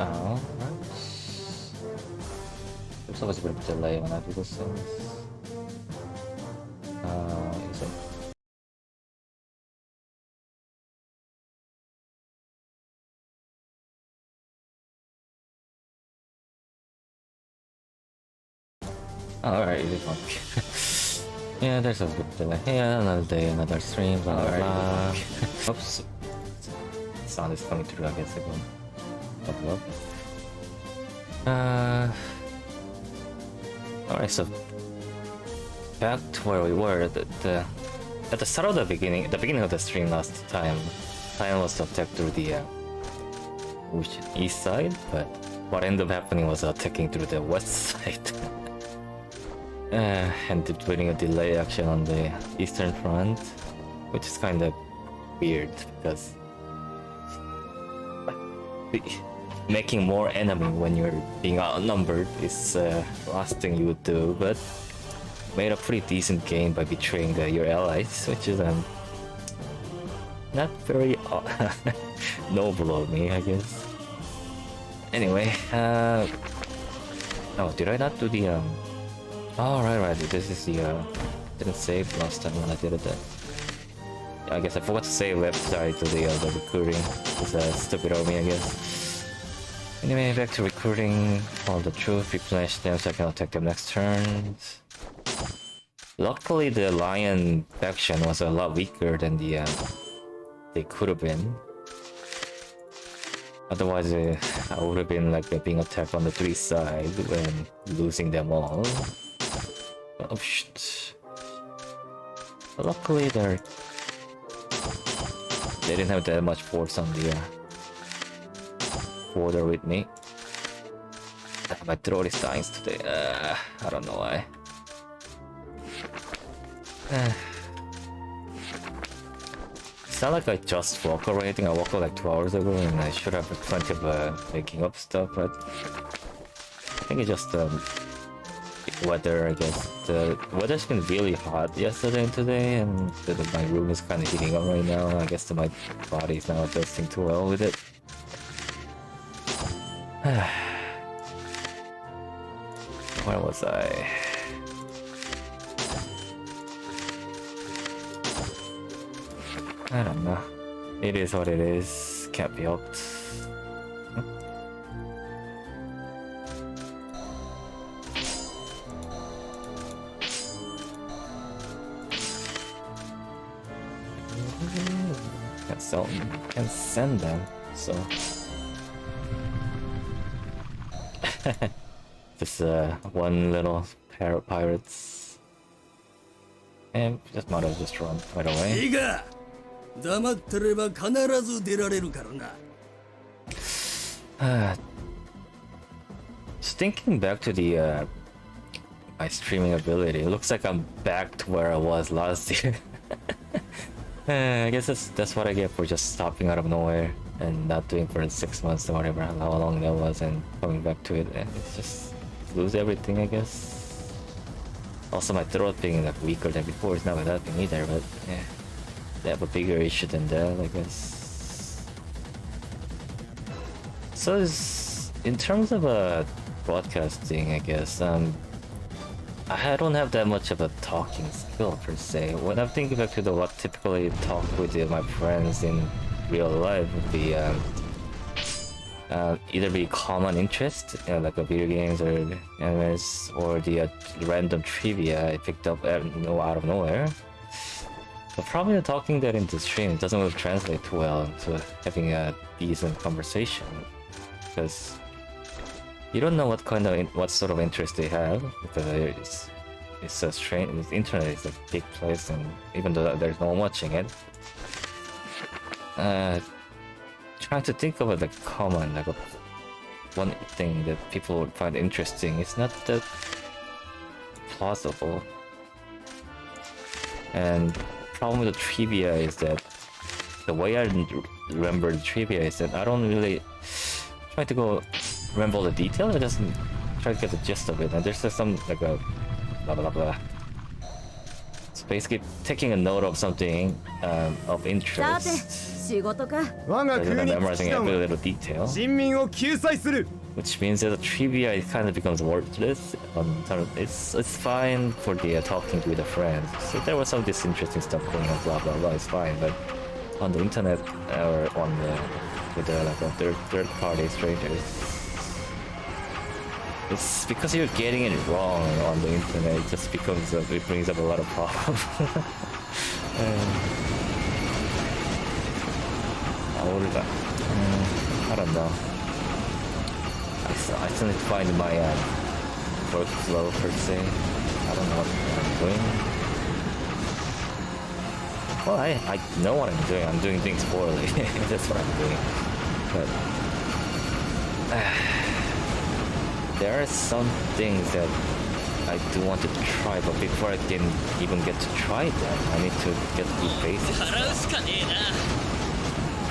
Oh, right. There's always a bit of delay when I do these things. Is it? Alright, it is one. Yeah, there's a bit of delay. Yeah, another day, another stream, blah blah blah. Oops. Sound is coming through, I guess again. Double up. Alright, so back to where we were. At the start of the beginning of the stream last time, plan was to attack through the east side, but what ended up happening was attacking through the west side. And doing a delay action on the eastern front, which is kind of weird because making more enemy when you're being outnumbered is the last thing you would do, but made a pretty decent gain by betraying your allies, which is not very noble of me, I guess. Anyway, oh, did I not do the oh, right, this is the didn't save last time when I did it. I guess I forgot to save left side to the recruiting. It's stupid of me, I guess. Anyway, back to recruiting. Follow the truth, replenish them so I can attack them next turn. Luckily, the lion faction was a lot weaker than they could have been. Otherwise, I would have been like being attacked on the 3 side when losing them all. Oh shit! But luckily, they didn't have that much force on the border with me. My throat is dying today. I don't know why. It's not like I just woke up or anything. I woke up like 2 hours ago and I should have plenty of making up stuff, but I think it's just weather, I guess. The weather's been really hot yesterday and today, and my room is kind of heating up right now. I guess my body is now adjusting too well with it. Where was I? I don't know. It is what it is. Can't be helped. Can send them, so just one little pair of pirates, and just might as well just run right away. Just thinking back to the my streaming ability, it looks like I'm back to where I was last year. I guess that's what I get for just stopping out of nowhere and not doing for 6 months or whatever, how long that was, and coming back to it, and it's just lose everything, I guess. Also, my throat being like weaker than before is not helping either, but yeah, they have a bigger issue than that, I guess. So in terms of broadcasting, I guess I don't have that much of a talking skill per se. When I'm thinking back to what typically talk with my friends in real life would be either be common interest, like video games or animes, or the random trivia I picked up out of nowhere. But probably talking that into stream doesn't really translate too well into having a decent conversation, because you don't know what sort of interest they have, because it's so strange. The internet is a big place, and even though there's no one watching it, trying to think of it like common, like one thing that people would find interesting, it's not that plausible. And the problem with the trivia is that the way I remember the trivia is that I don't really try to go remember all the details. I just try to get the gist of it, and there's just some like a blah blah blah. So basically, taking a note of something of interest 仕事か。我が rather 国 than に memorizing 基地 every は little detail. 人民を救済する。 Which means that the trivia it kind of becomes worthless. It's fine for the talking with the friends. So there was some of this interesting stuff going on, blah blah blah. It's fine, but on the internet or on the with the like a third party strangers, it's because you're getting it wrong on the internet. It just becomes it brings up a lot of problems. I don't know. I still need to find my workflow per se. I don't know what I'm doing. Well, I know what I'm doing. I'm doing things poorly. That's what I'm doing. But there are some things that I do want to try, but before I can even get to try them, I need to get the basics.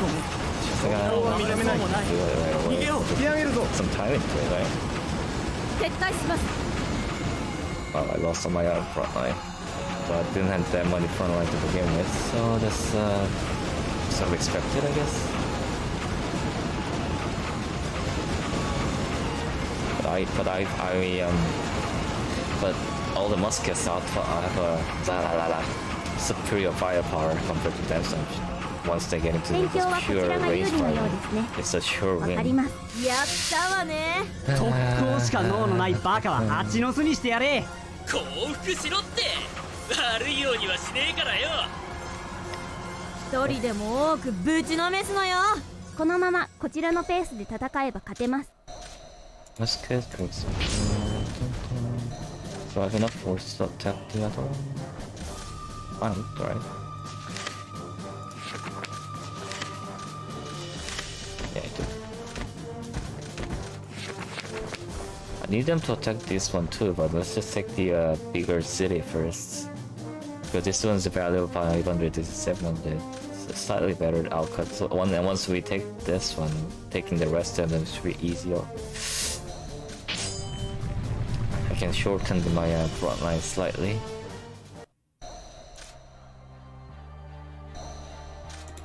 Just like, I don't want to do it right away. 引き上げるぞ。 Some time into it, right? 撤退します。 Well, I lost on my front line, but I didn't have that many front line to begin with, so that's sort of expected, I guess. But all the muskets have a superior firepower compared to them. So once they get into 戦 this 況はこち pure らが有 race 利のよう fighting, ですね。 it's a sure わかり win. ます。やったわね。特攻しか脳のないバカは蜂の巣にしてやれ。降伏しろって悪いようにはしねえからよ。一人でも多くぶちのめすのよ。このままこちらのペースで戦えば勝てます。 Muskets, so I have enough force to attack the other one. Fine, alright. Yeah, I do. I need them to attack this one too, but let's just take the bigger city first. Because this one's value of 500, this is 700. It's a slightly better outcut. So once we take this one, taking the rest of them should be easier. I can shorten my front line slightly.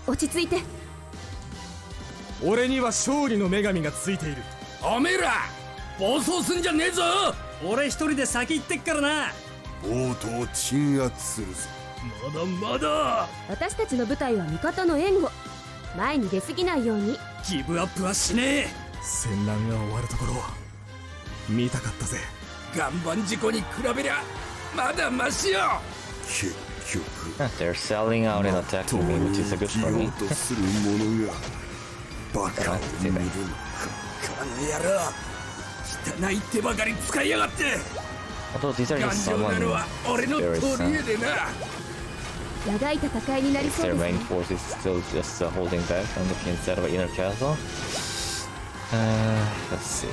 落ち着いて。俺には勝利の女神がついている。おめえら暴走すんじゃねえぞ。俺一人で先行ってっからな。ボートを鎮圧するぞ。まだまだ私たちの部隊は味方の援護。前に出過ぎないように。ギブアップはしねえ。戦乱が終わるところ見たかったぜ。岩盤事故に比べりゃまだマシよ。結局 They're selling out and attacking me, which is a good 生き for よ me. うとする者がバカを見るのか。この野郎汚い手ばかり使いやがって。 Although these are 頑 just 丈 someone なのは俺の there 取 is り柄でな。長い戦いになりそう their です main ね。 force is still just holding back on the inside of an inner castle. Let's see.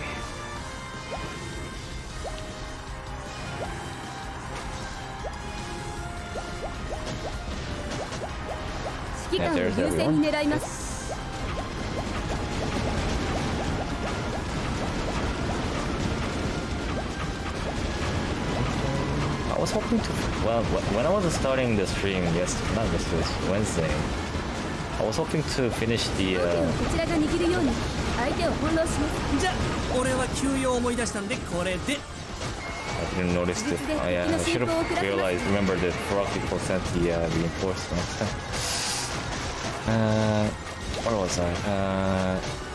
指揮官を優先に狙います。 I was hoping to. Well, when I was starting the stream yesterday, not yesterday, Wednesday, I was hoping to finish the. こちらが握るように相手を翻弄します。じゃ俺は休養を思い出したんでこれで。 I didn't notice it. I should have realized. Remember that Rocky sent the reinforcements. Where was I?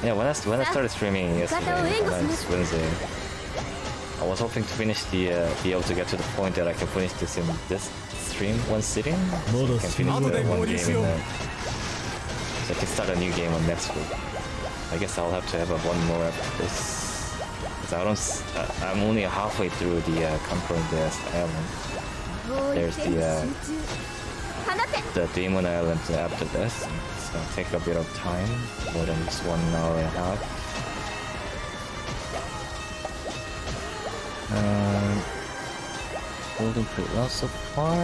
Yeah, when I started streaming yesterday, last Wednesday, I was hoping to finish be able to get to the point that I can finish this in this stream one sitting. So I can finish the one game in there. So I can start a new game on next week. I guess I'll have to have one more after this. Cause I'm only halfway through the conquering the island. There's the demon island after this. It's gonna take a bit of time, more than just 1 hour and a half. Holding pretty well so far.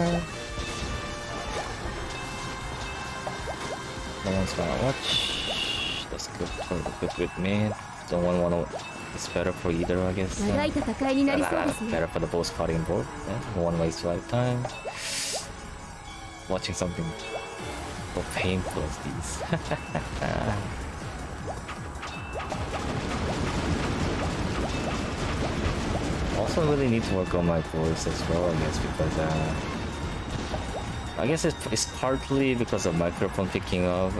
No one's gonna watch. That's good. Totally good with me. Don't want to. It's better for either, I guess. 長い戦いになりそうですね。 Better for the both party involved. Yeah, no one wastes lifetime. Watching something so painful as these. Also really need to work on my voice as well, I guess, because I guess it's partly because of microphone picking up,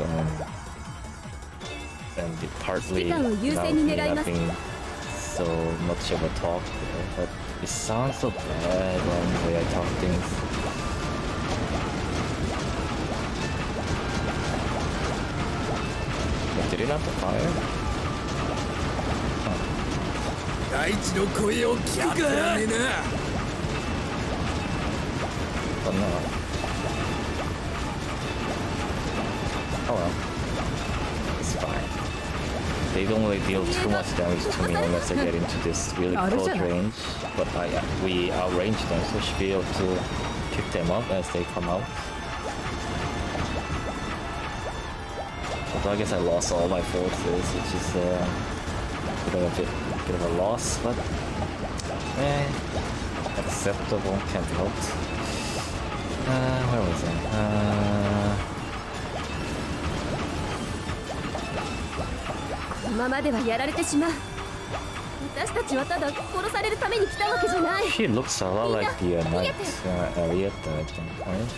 and partly not me not being so much of a talker, but it sounds so bad when the way I talk things. Did he not fire? 大地の声を聞くか。やってらねえな。 But no. Oh well. It's fine. They don't really deal too much damage to me unless I get into this really close range. But we outrange them, so we should be able to pick them up as they come out. Although I guess I lost all my forces, which is a bit of a loss, but acceptable, can't help. Where was I? このままではやられてしまう。私たちはただ殺されるために来たわけじゃない。 She looks a lot like the knight Arietta, I think, right?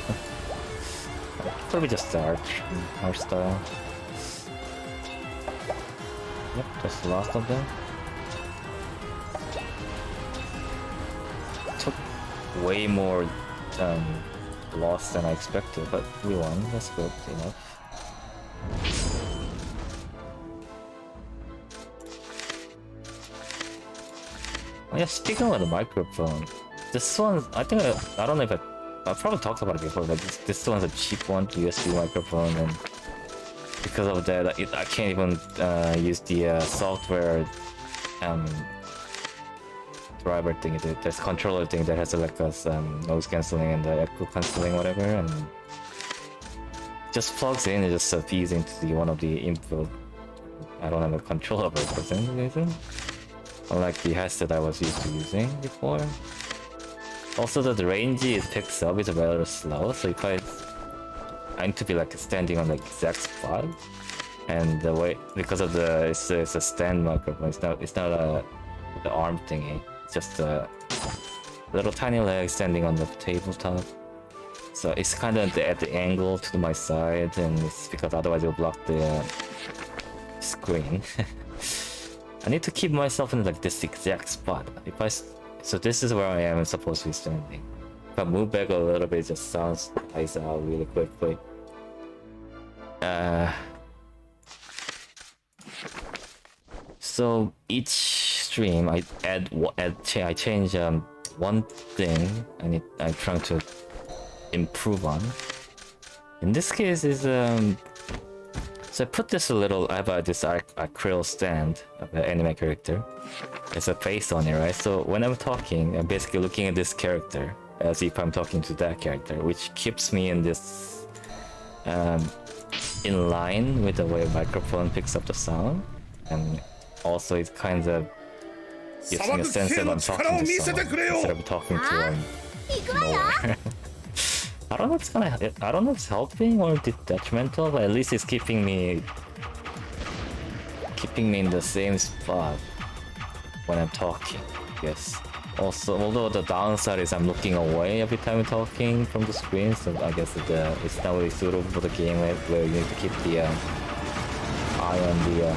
Probably just the art style. Yep, that's the last of them. Took way more loss than I expected, but we won. That's good enough. Oh yeah, speaking of the microphone, this one, I think, I don't know if I probably talked about it before, but this one's a cheap one, USB microphone, and because of that, I can't even use the software driver thing, this controller thing that has like a noise cancelling and the echo cancelling, whatever, and just plugs in and just feeds into one of the input. I don't have a controller for some reason, unlike the headset I was used to using before. Also, the range it picks up is rather slow, so if I need to be like standing on the exact spot, and the way, because of it's a stand microphone, it's not the arm thingy. It's just a little tiny leg standing on the tabletop. So it's kind of at the angle to my side, and it's because otherwise it'll block the screen. I need to keep myself in like this exact spot. So this is where I am supposed to be standing. If I move back a little bit, it just dies out really quickly. So each stream I I change one thing I'm trying to improve on. In this case is so I put this I have this acrylic stand of an anime character. There's a face on it, right? So when I'm talking, I'm basically looking at this character as if I'm talking to that character, which keeps me in this in line with the way microphone picks up the sound, and also it kind of gives me a sense that I'm talking to someone instead of talking to nowhere. I don't know if it's helping or detrimental, but at least it's keeping me in the same spot when I'm talking. Yes. Also, although the downside is I'm looking away every time I'm talking from the screen, so I guess it's not really suitable for the game where you need to keep the eye on the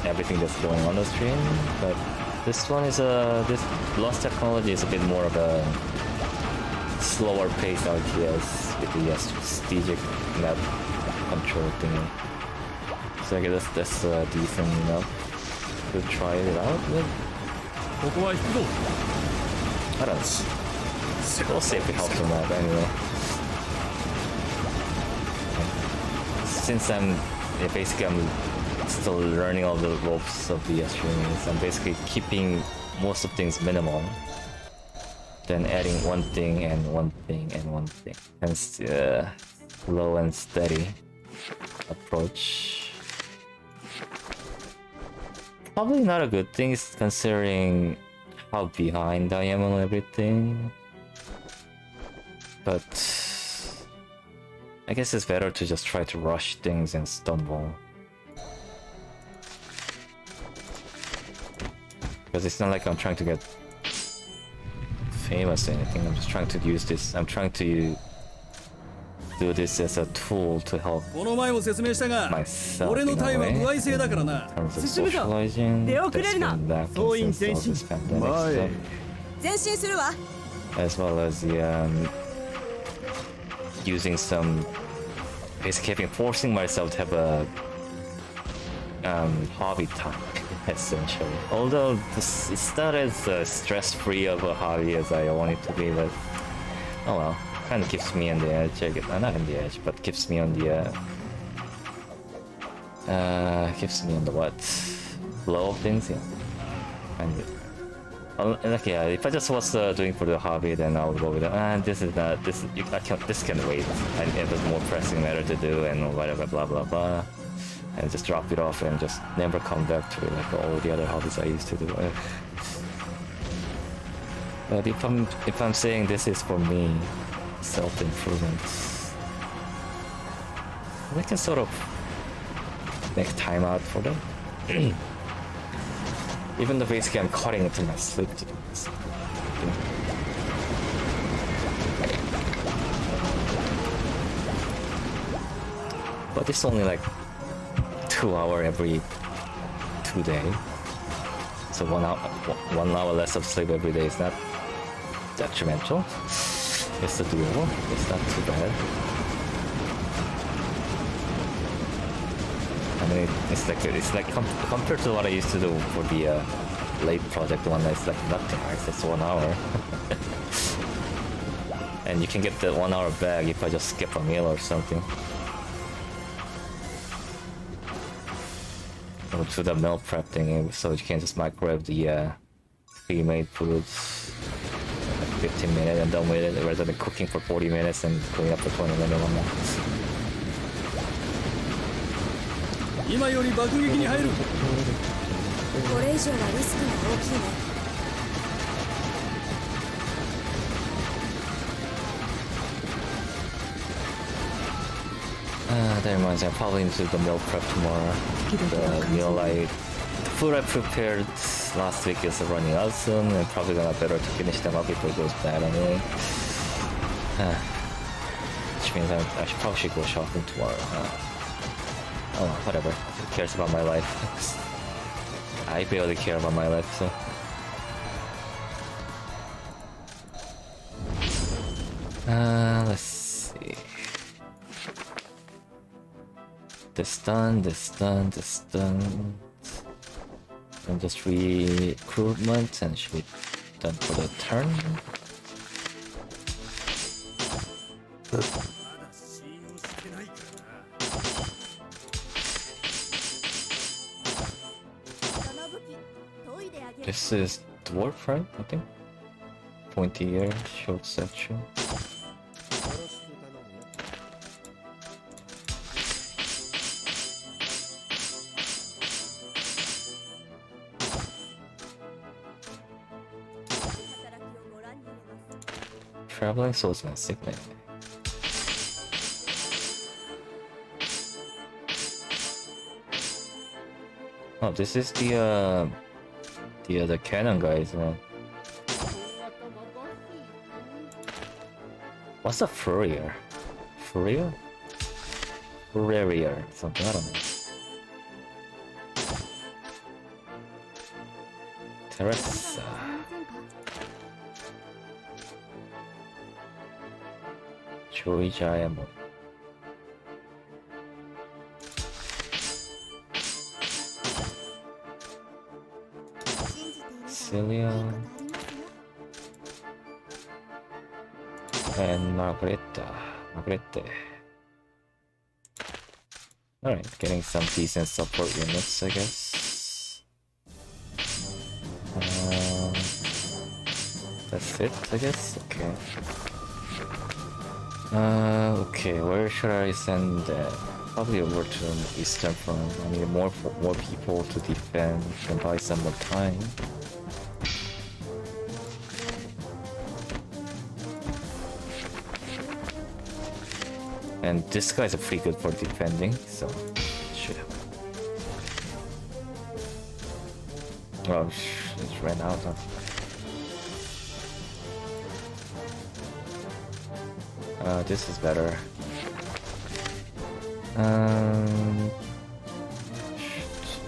everything that's going on the screen. But this one is this Lost technology is a bit more of a slower paced RTS with the strategic map control thing. So I guess that's decent enough to try it out with. I don't know. We'll see if it helps or not anyway. Since I'm still learning all the ropes of the streaming, so I'm basically keeping most of things minimal. Then adding one thing and one thing and one thing. Hence slow and steady approach. Probably not a good thing considering how behind I am on everything. But I guess it's better to just try to rush things and stumble. Because it's not like I'm trying to get famous or anything. I'm just trying to use this. I'm trying to do this as a tool to help この前も説明したが myself 俺の in タイ a は way. 歩合制だからな In terms of 進むぞ socializing, 出遅れるな just getting back 総員 since 前 all 進 this pandemic 前 stuff, 前進するわ as well as the using some basically forcing myself to have a hobby time essentially. Although it's not as stress-free of a hobby as I want it to be, but oh well, kind of keeps me on the edge. I guess not on the edge, but keeps me on the keeps me on the what flow of things. Yeah, kind of. Like yeah, if I just was doing for the hobby, then I would go with this is not this. This can wait. And it was more pressing matter to do, and whatever, blah blah blah, and just drop it off and just never come back to it like all the other hobbies I used to do. But if I'm saying this is for me, self-improvement, I can sort of make time out for them. Even though basically I'm cutting into my sleep to do this. But it's only like 2 hours every 2 days. So 1 hour less of sleep every day is not detrimental. It's doable. It's not too bad. I mean, it's like compared to what I used to do for the late project one, it's like nothing. Right? It's 1 hour, and you can get the 1 hour back if I just skip a meal or something. Or to the meal prep thing, so you can just microwave the pre-made foods like 15 minutes and done with it, rather than cooking for 40 minutes and cooking up for 20 minutes. 今より爆撃に入るこれ以上はリスクが大きいね That reminds me, I probably need to do the meal prep tomorrow. The food I prepared last week is running out soon, and probably gonna better to finish them up before it goes bad anyway. Which means I probably should go shopping tomorrow. Oh, whatever. Who cares about my life? I barely care about my life, so. Let's see. This done. And just recruitment and should be done for the turn. This is dwarf, right? I think. Pointy ear, short section. Traveling swordsman signet. Oh, this is the cannon guy, isn't it? What's a furrier? Furrier? Furrier, something, I don't know. Teresa. Joey Giant. Cillian and Margarete. Alright, getting some decent support units, I guess. That's it, I guess? Okay. Okay, where should I send that? Probably over to the Eastern Front. I need more people to defend and buy some more time. And this guy's pretty good for defending, so should have. Oh, it ran out. This is better.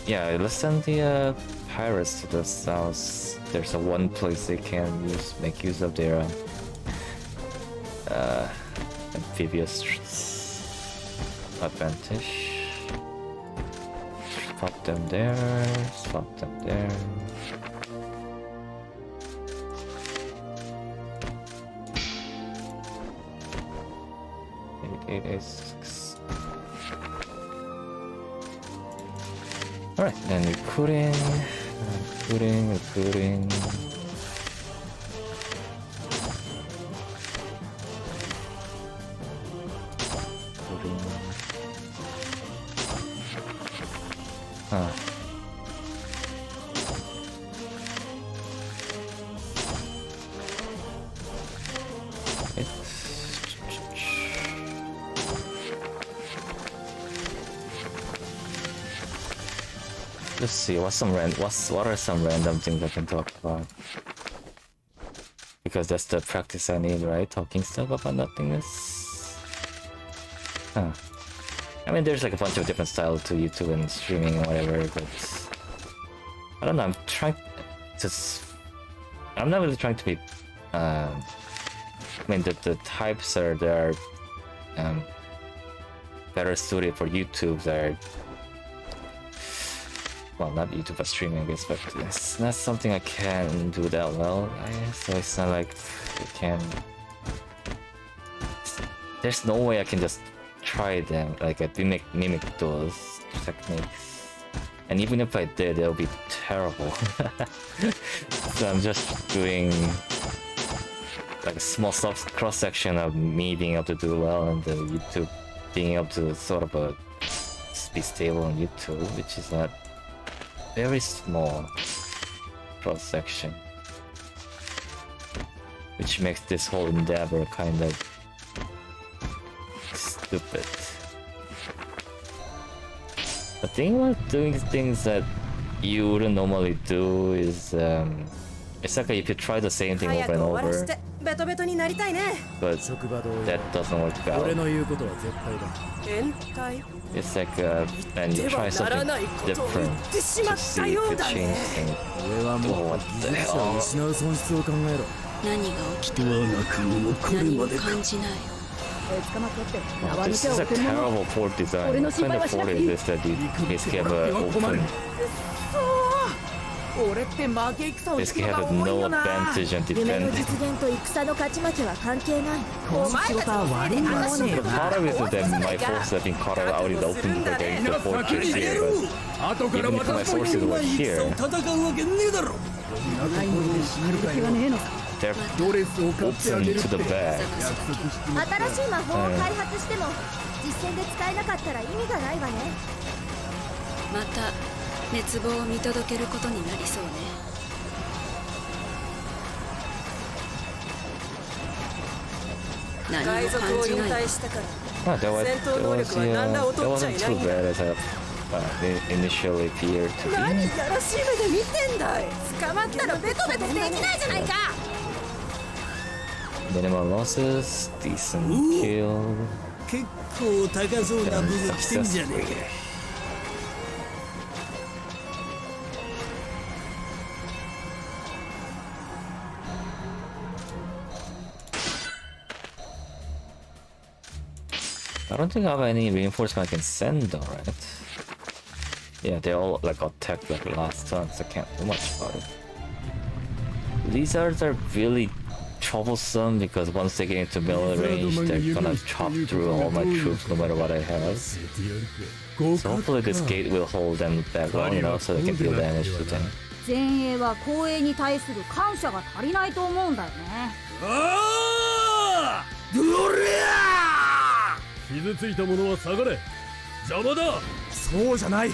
Yeah, let's send the pirates to the south. There's a one place they can make use of their amphibious advantage. Swap them there, swap them there. Eight, 6. Alright, then recruiting. Huh. Let's see, what are some random things I can talk about? Because that's the practice I need, right? Talking stuff about nothingness. Huh. I mean, there's like a bunch of different styles to YouTube and streaming and whatever, but I don't know. I'm not really trying to be. I mean, the types are better suited for YouTube. Well, not YouTube, but streaming, I guess. But it's not something I can do that well. So it's not like I can. There's no way I can just try them, like mimic those techniques, and even if I did, it'll be terrible. So I'm just doing like a small cross section of me being able to do well, and the YouTube being able to sort of be stable on YouTube, which is not very small cross section, which makes this whole endeavor kind of stupid. The thing with doing things that you wouldn't normally do is it's like if you try the same thing over and over, but that doesn't work out. It's like and you try something different to see if it changes things. Oh, what the hell? This is a terrible port design. What kind of port is this that you basically have open? Basically have no advantage and defend. Part of it is that my forces have been caught out in the open because there is the fortress here, but even if my forces were here, they're open to the back. 新しい魔法を開発しても実戦で使えなかったら意味がないわね。また熱望を見届けることになりそうね。何も感じない。That wasn't too bad as I initially appeared to be. 何やらしい目で見てんだい。捕まったらベトベトできないじゃないか。Minimal losses, decent kill. 結構高そうな武器来てんじゃねえか。I don't think I have any reinforcement I can send though, right? Yeah, they all like attacked like last turn, so I can't do much about it. Lizards are really troublesome because once they get into melee range, they're gonna chop through all my troops no matter what I have. So hopefully this gate will hold them back long enough so they can deal damage to them. 前衛は後衛に対する感謝が足りないと思うんだよね。ああ！どりゃ！傷ついた者は下がれ。邪魔だ。そうじゃない。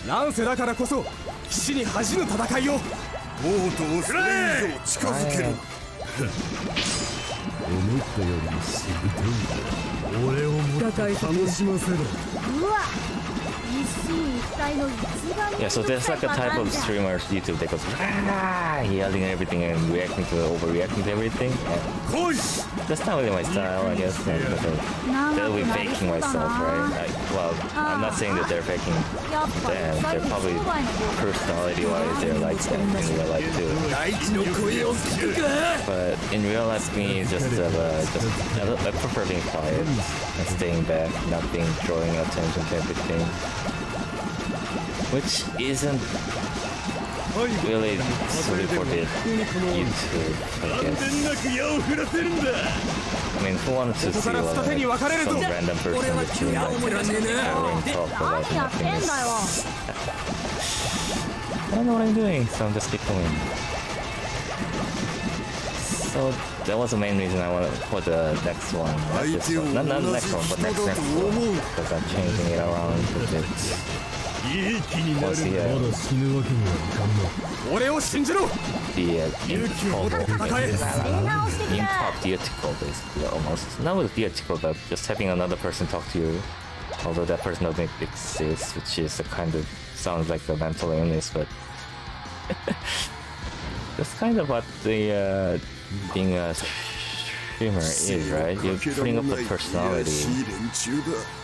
乱世だからこそ死に恥じぬ戦いを。とうとうそれ以上近づける。思ったよりもしぶとい。俺をもっと楽しませろ。うわ一進一退の一番 Yeah, so there's like a type of streamer YouTube that goes yelling at everything and reacting to overreacting to everything. And that's not really my style, I guess. They'll be faking myself, right? Well, I'm not saying that they're faking them. They're probably personality-wise, they're like that in real life too. 大地の声を聞くか。 But in real life, me, I prefer being quiet and staying back, not being drawing attention to everything, which isn't really suited for the YouTube, I guess. I mean, who wanted to see some random person that you like talk about nothing is... I don't know what I'm doing, so I'm just keep going. So that was the main reason I wanted for the next one. Not this one. Not the next one, but next one. Because I'm changing it around a bit. いい気になる。 Was the まだ死ぬわけにはいかんな。俺を信じろ。 the impop theatrical basically almost. Not with theatrical, but just having another person talk to you. Although that person doesn't exist, which is a kind of sounds like a mental illness, but that's kind of what the being a streamer is, right? You're putting up the personality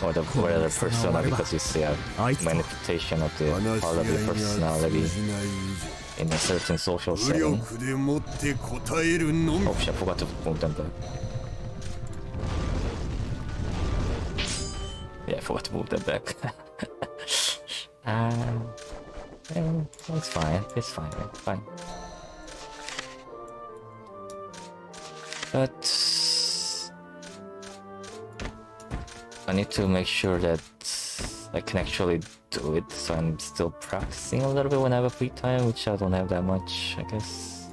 or the whatever persona because you see a manifestation of the part of your personality in a certain social setting. Oh shit, I forgot to move them back. Yeah, I forgot to move them back. It's fine, it's fine, it's fine. But I need to make sure that I can actually do it, so I'm still practicing a little bit when I have a free time, which I don't have that much, I guess.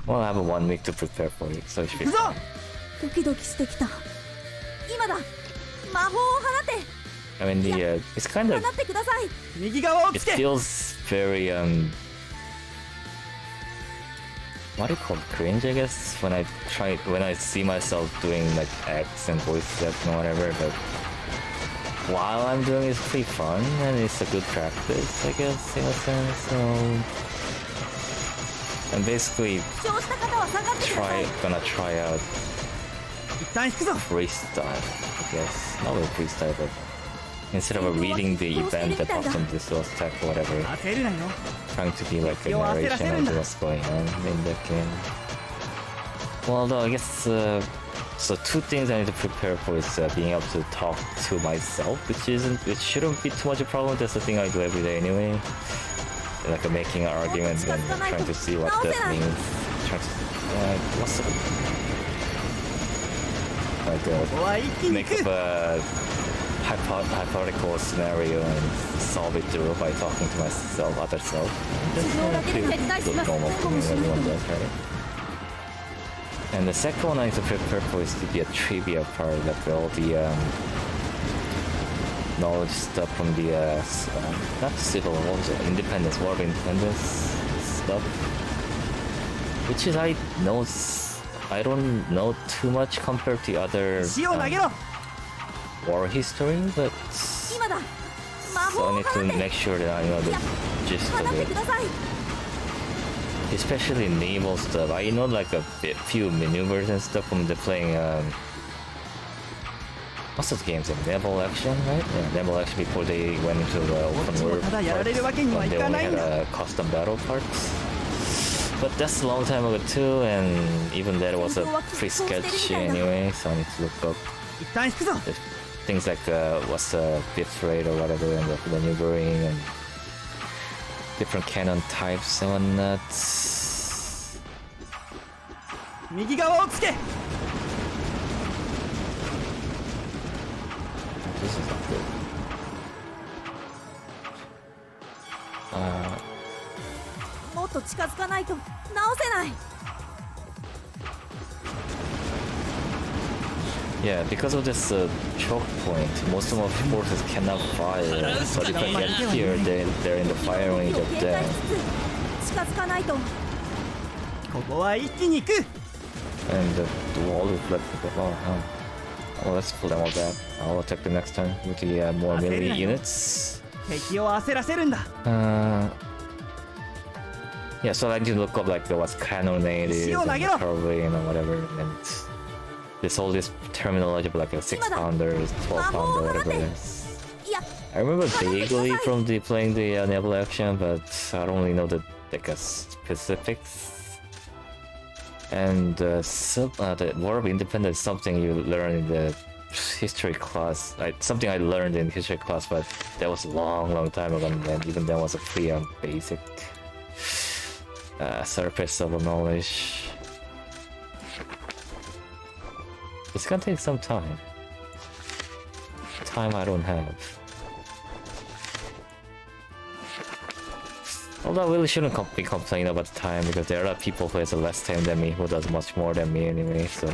Well, I have 1 week to prepare for it, so it should be fine. ドキドキしてきた。今だ。魔法を放て。 I mean, it's kind of, 放ってください。 右側を it つけ。 feels very, what do you call it? Cringe, I guess, when I see myself doing like acts and voice acting or whatever, but while I'm doing it, it's pretty fun and it's a good practice, I guess, in a sense. So I'm basically 負傷した方は下がってください。 gonna try out 一旦引くぞ。 freestyle, I guess. Not really freestyle, but instead of reading the event that pops on this little stack or whatever, 焦るなよ。 trying to be like a narration of what's going on in the game. Well, although I guess so 2 things I need to prepare for is being able to talk to myself, which shouldn't be too much a problem. That's the thing I do every day anyway. Like making an argument and trying to see what that means. Trying to, what's the, like make up a hypothetical scenario and solve it through by talking to myself, other self. That's the normal thing everyone does, right? And the second one I need to prepare for is to be a trivia part, like all the knowledge stuff from the not civil war, what was it? Independence, War of Independence stuff. Which is I don't know too much compared to other 石を投げろ。 war history, but 今だ。魔 so 法 I を need 放 to て。 make sure that I know the gist 放 of って it. ください。 Especially naval stuff. I know like a few maneuvers and stuff from the playing what's those games? Naval Action, right? Yeah, Naval Action before they went into the open world parts, when they only had custom battle parts. But that's a long time ago too, and even that was a pre-sketch anyway, so I need to look up 一旦引くぞ。 things like what's the bit rate or whatever, and the maneuvering and different cannon types and whatnot. 右側をつけ。 This is not good. もっと近づかないと直せない。 Yeah, because of this choke point, most of my forces cannot fire. But if I get here, they're in the fire range of death. 近づかないと。ここは一気に行く。 And the wall is left to go. Oh, let's pull them all back. I'll attack the next turn with the more melee units. 敵を焦らせるんだ。 Yeah, so I need to look up like what's cannonade is and probably, you know, whatever. And there's all this terminology of like a 6-pounder, 12-pounder, whatever it is. いや、 I remember vaguely from playing the naval action, but I don't really know the like specifics. And the War of Independence is something you learn in the history class. Something I learned in history class, but that was a long time ago, and even that was a pretty basic surface level knowledge. It's gonna take some time. Time I don't have. Although I really shouldn't be complaining about the time because there are people who has less time than me who does much more than me anyway, so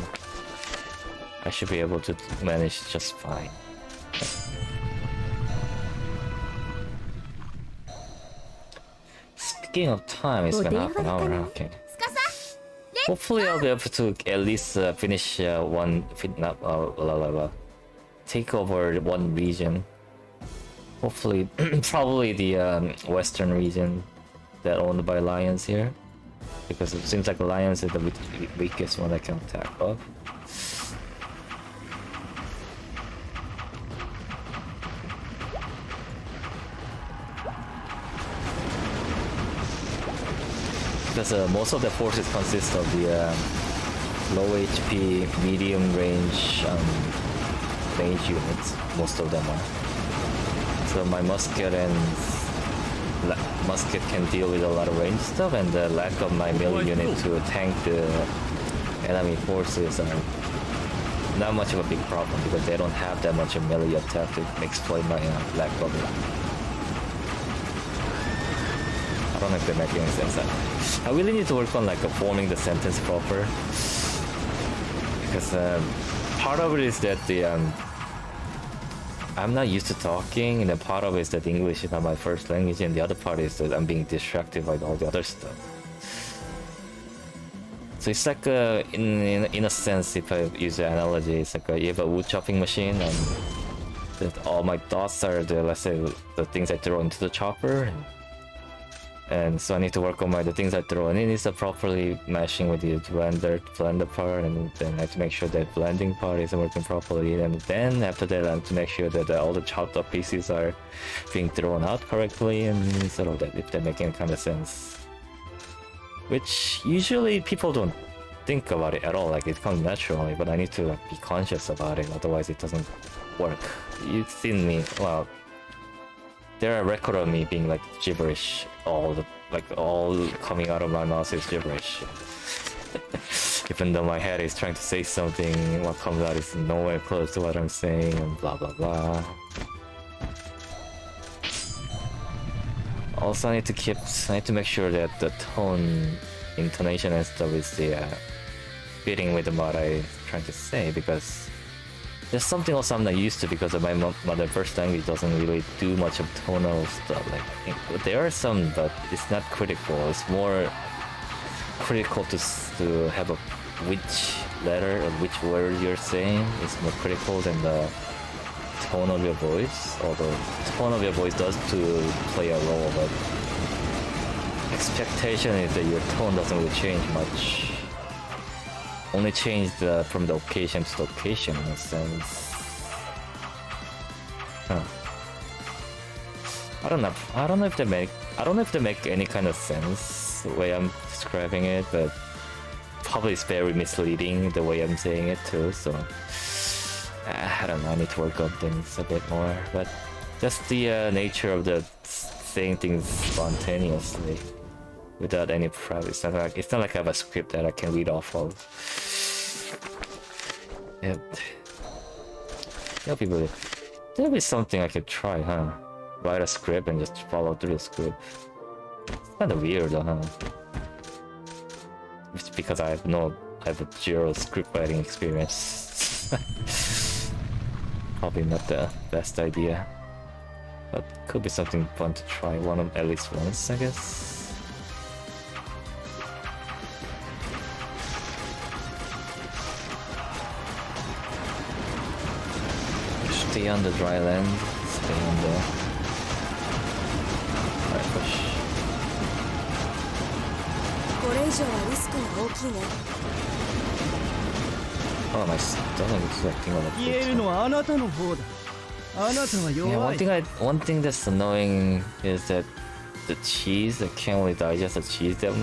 I should be able to manage just fine. Speaking of time, it's been half an hour, okay. Hopefully I'll be able to at least finish take over one region. Hopefully, probably the western region that owned by Lions here, because it seems like Lions is the weakest one I can attack of. Because most of the forces consist of the low HP, medium range units. Most of them are. So my musket can deal with a lot of range stuff, and the lack of my melee unit to tank the enemy forces are not much of a big problem because they don't have that much of melee attack to exploit my lack of it. I don't know if they make any sense. I really need to work on like forming the sentence proper, because part of it is that I'm not used to talking, and then part of it is that English is not my first language, and the other part is that I'm being distracted by all the other stuff. So it's like in a sense, if I use the analogy, it's like you have a wood chopping machine, and that all my thoughts are let's say the things I throw into the chopper, and so I need to work on the things I throw in is properly mashing with the blender part, and then I have to make sure that blending part is working properly, and then after that I have to make sure that all the chopped up pieces are being thrown out correctly, and sort of that, if that makes any kind of sense. Which usually people don't think about it at all, like it comes naturally, but I need to be conscious about it, otherwise it doesn't work. You've seen me, well, there are record of me being like gibberish, all coming out of my mouth is gibberish. Even though my head is trying to say something, what comes out is nowhere close to what I'm saying, and blah blah blah. Also, I need to make sure that the tone, intonation and stuff is fitting with what I'm trying to say, because there's something else I'm not used to because of my mother first language doesn't really do much of tonal stuff. Like there are some, but it's not critical. It's more critical to have a which letter or which word you're saying. It's more critical than the tone of your voice. Although the tone of your voice does play a role, but expectation is that your tone doesn't really change much. Only changed from the occasion to the occasion in a sense. Huh. I don't know if they make any kind of sense the way I'm describing it, but probably it's very misleading the way I'm saying it too. So I don't know. I need to work on things a bit more, but just the nature of the saying things spontaneously, without any prep. It's not like I have a script that I can read off of. Yep. There'll be something I could try, huh? Write a script and just follow through the script. It's kinda weird, huh? It's because I have a zero script writing experience. Probably not the best idea, but could be something fun to try at least once, I guess. Stay on the dry land. Stay on the... Alright, push. これ以上はリスクが大きいね。 Oh, my stomach is acting on 言えるのはあなたの方だ。あなたは Yeah, 弱い。 one thing that's annoying is that the cheese, I can't really digest the cheese that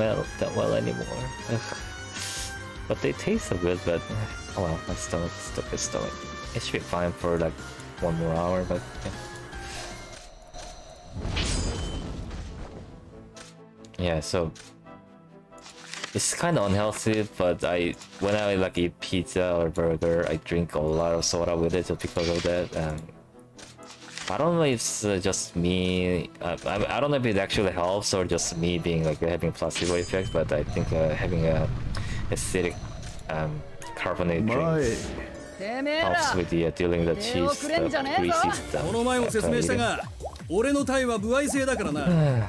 well anymore. Ugh. But they taste so good, but oh well, my stomach is stuck with stomach. It should be fine for like 1 more hour, but yeah. Yeah, so it's kind of unhealthy, but when I like eat pizza or burger, I drink a lot of soda with it just because of that. I don't know if it's just me. I don't know if it actually helps or just me being like having placebo effects, but I think having a acidic carbonate drink helps with the dealing the cheese, the greasy stuff. この前も説明したが、俺の体は歩合制だからな。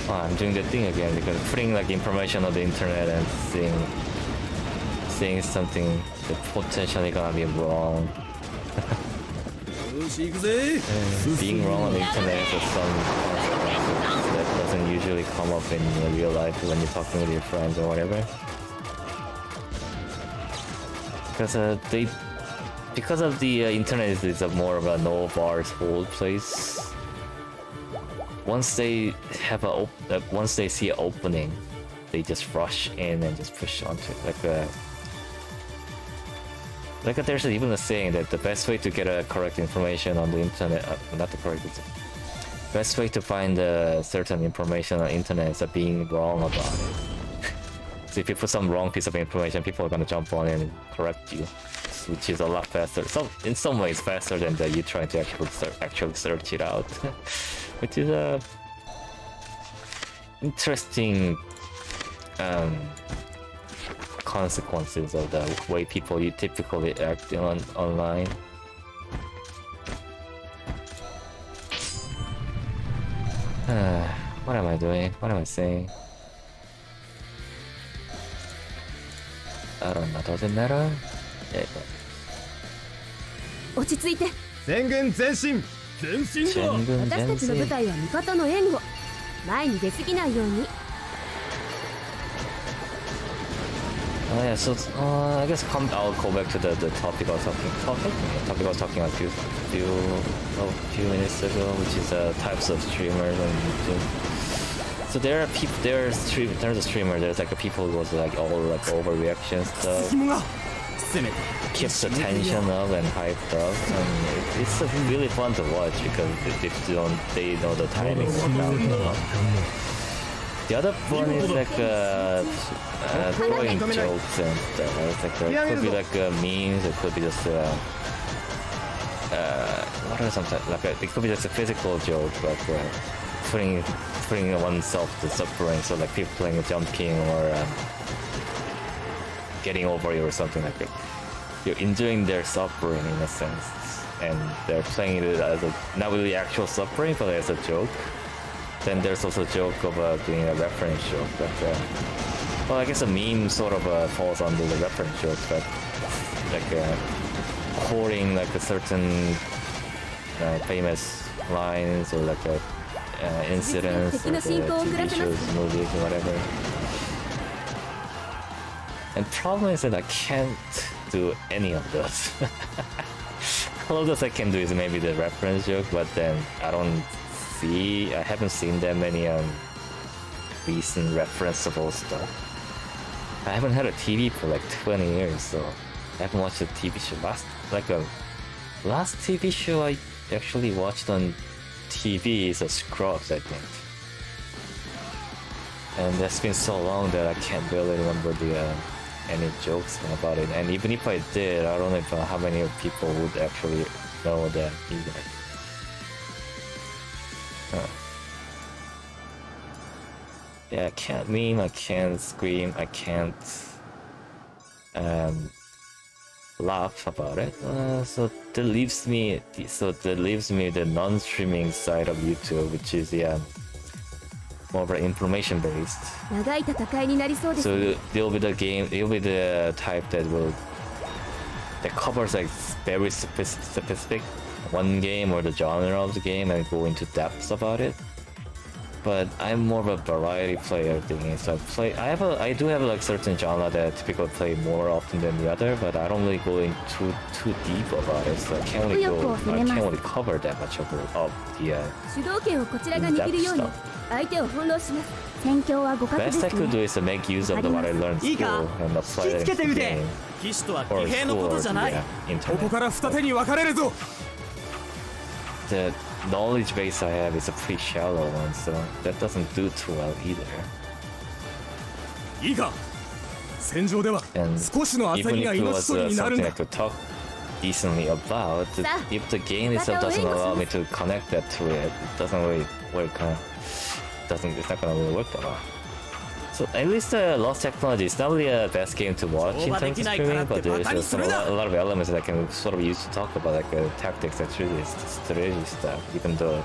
Oh, I'm doing the thing again because putting like information on the internet and seeing something that potentially gonna be wrong. よし行くぜ。 Being wrong on the internet is some consequences that doesn't usually come up in real life when you're talking with your friends or whatever. Because of the internet is a more of a no bars hold place. Once they once they see an opening, they just rush in and just push onto it. Like there's even a saying that the best way to get a correct information on the internet, not the correct, best way to find certain information on the internet is being wrong about it. So if you put some wrong piece of information, people are gonna jump on it and correct you, which is a lot faster. So in some ways faster than you trying to actually search it out. Which is a interesting consequences of the way people you typically act online. What am I doing? What am I saying? I don't know. Does it matter? Yeah, 落ち着いて。宣言前進。前進だ。私たちの部隊は味方の援護。前に出過ぎないように。 Oh yeah, so I guess I'll go back to the topic I was talking a few minutes ago, which is types of streamers on YouTube. So there are people, there's a streamer, there's like a people who was like all like overreaction stuff, keeps the tension up and hyped up, and it's really fun to watch because they know the timing workout. The other one is like throwing jokes and stuff. It's like it could be like memes. It could be just what are sometimes like it could be just a physical joke, like putting oneself to suffering. So like people playing jumping or getting over it or something like that. You're enjoying their suffering in a sense, and they're playing it as not really actual suffering, but as a joke. Then there's also a joke of doing a reference joke, but well, I guess a meme sort of falls under the reference joke, but like quoting like a certain famous lines or like incidents or TV shows, movies, or whatever. And problem is that I can't do any of those. All of those I can do is maybe the reference joke, but then I haven't seen that many recent referenceable stuff. I haven't had a TV for like 20 years, so I haven't watched a TV show. Last TV show I actually watched on TV is Scrubs, I think. And that's been so long that I can't barely remember any jokes about it. And even if I did, I don't know how many people would actually know that either. Yeah, I can't meme, I can't scream, I can't laugh about it. So that leaves me the non-streaming side of YouTube, which is more of an information based. 長い戦いになりそうです。So it'll be the type that will that covers like very specific one game or the genre of the game and go into depths about it. But I'm more of a variety player thingy, so I do have like certain genre that I typically play more often than the other, but I don't really go in too deep about it, so I can't really cover that much of the 主導権をこちらが握るように相手を翻弄します。戦況は互角です best I could do ね。 is to make use of what I learned in school and apply it in the game 騎士とは or 騎兵の school こと or じゃない the ここ internet. から二手に分かれるぞ The knowledge base I have is a pretty shallow one, so that doesn't do too well either. いいか戦場では And 少しの焦 even りが if it 命 was 取りになるん something だ I could talk decently about, if the game itself doesn't allow me to connect that to it, it doesn't really work. It's not gonna really work that well. So at least Lost Technology is not really a best game to watch in terms of streaming, but there's just a lot of elements that I can sort of use to talk about, like tactics and strategy stuff, even though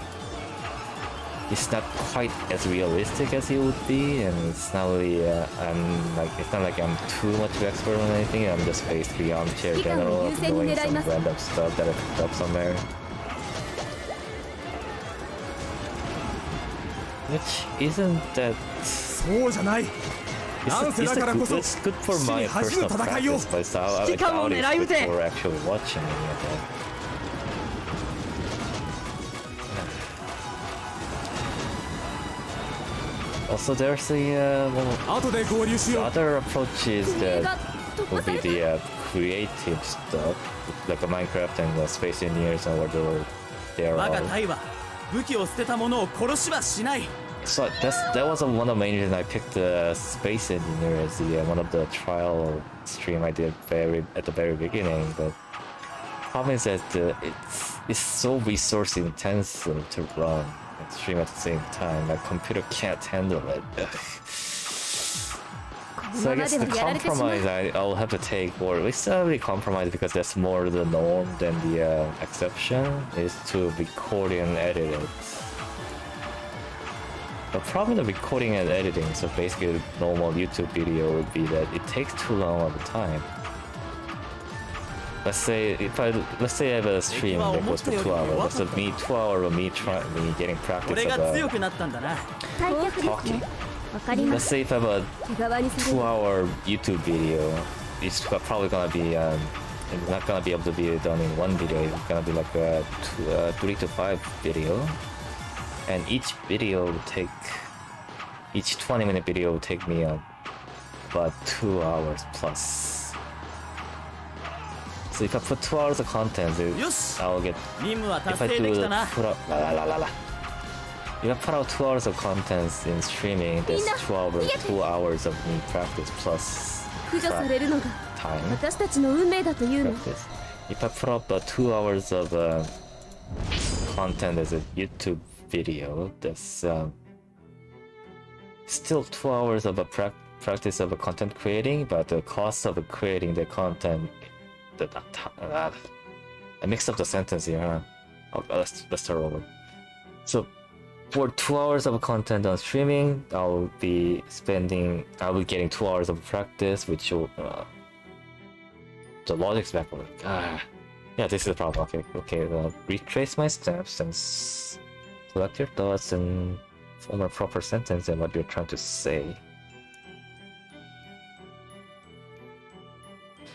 it's not quite as realistic as it would be, and it's not really it's not like I'm too much of an expert on anything. I'm just basically armchair general of knowing some random stuff that I picked up somewhere. Which isn't that そうじゃない なんせだからこそ it's good for my personal practice, but I doubt it's good for actually watching any of that. Also, there's the 後で合流しよう other approaches 国 that が突破 would さ be れた the creative stuff, like Minecraft and Space Engineers and whatever they are 我が all. 隊は武器を捨てた者を殺しはしない So that was one of the main reasons I picked Space Engineer as the one of the trial stream I did at the very beginning. But problem is that it's so resource intensive to run and stream at the same time. My computer can't handle it. So I guess the compromise I'll have to take, or at least not really compromise because that's more the norm than the exception, is to record and edit it. The problem with recording and editing, so basically a normal YouTube video would be that it takes too long of a time. Let's say I have a stream that goes for 2 hours. That's me 2 hours of me getting practice 俺が of 強くなったんだな退却ですね talking. わかりま Let's す say if I have a 毛皮にされる 2-hour YouTube video, it's probably gonna be it's not gonna be able to be done in one video. It's gonna be like a 3 to 5 video, and each 20-minute video will take me about 2 hours plus. So if I put 2 hours of content, I'll get 任務は if 達 I 成でき do たな put out if I put out 2 hours of content in streaming, that's 2 hours of me practice plus 駆除されるのが time 私たちの運命だというの practice. If I put up 2 hours of content as a YouTube video, that's still 2 hours of a practice of content creating, but the cost of creating the content, I mixed up the sentence here, huh? Let's start over. So for 2 hours of content on streaming, I'll be getting 2 hours of practice, which will, the logic's backward. Yeah, this is the problem. Okay, retrace my steps and select your thoughts and form a proper sentence and what you're trying to say.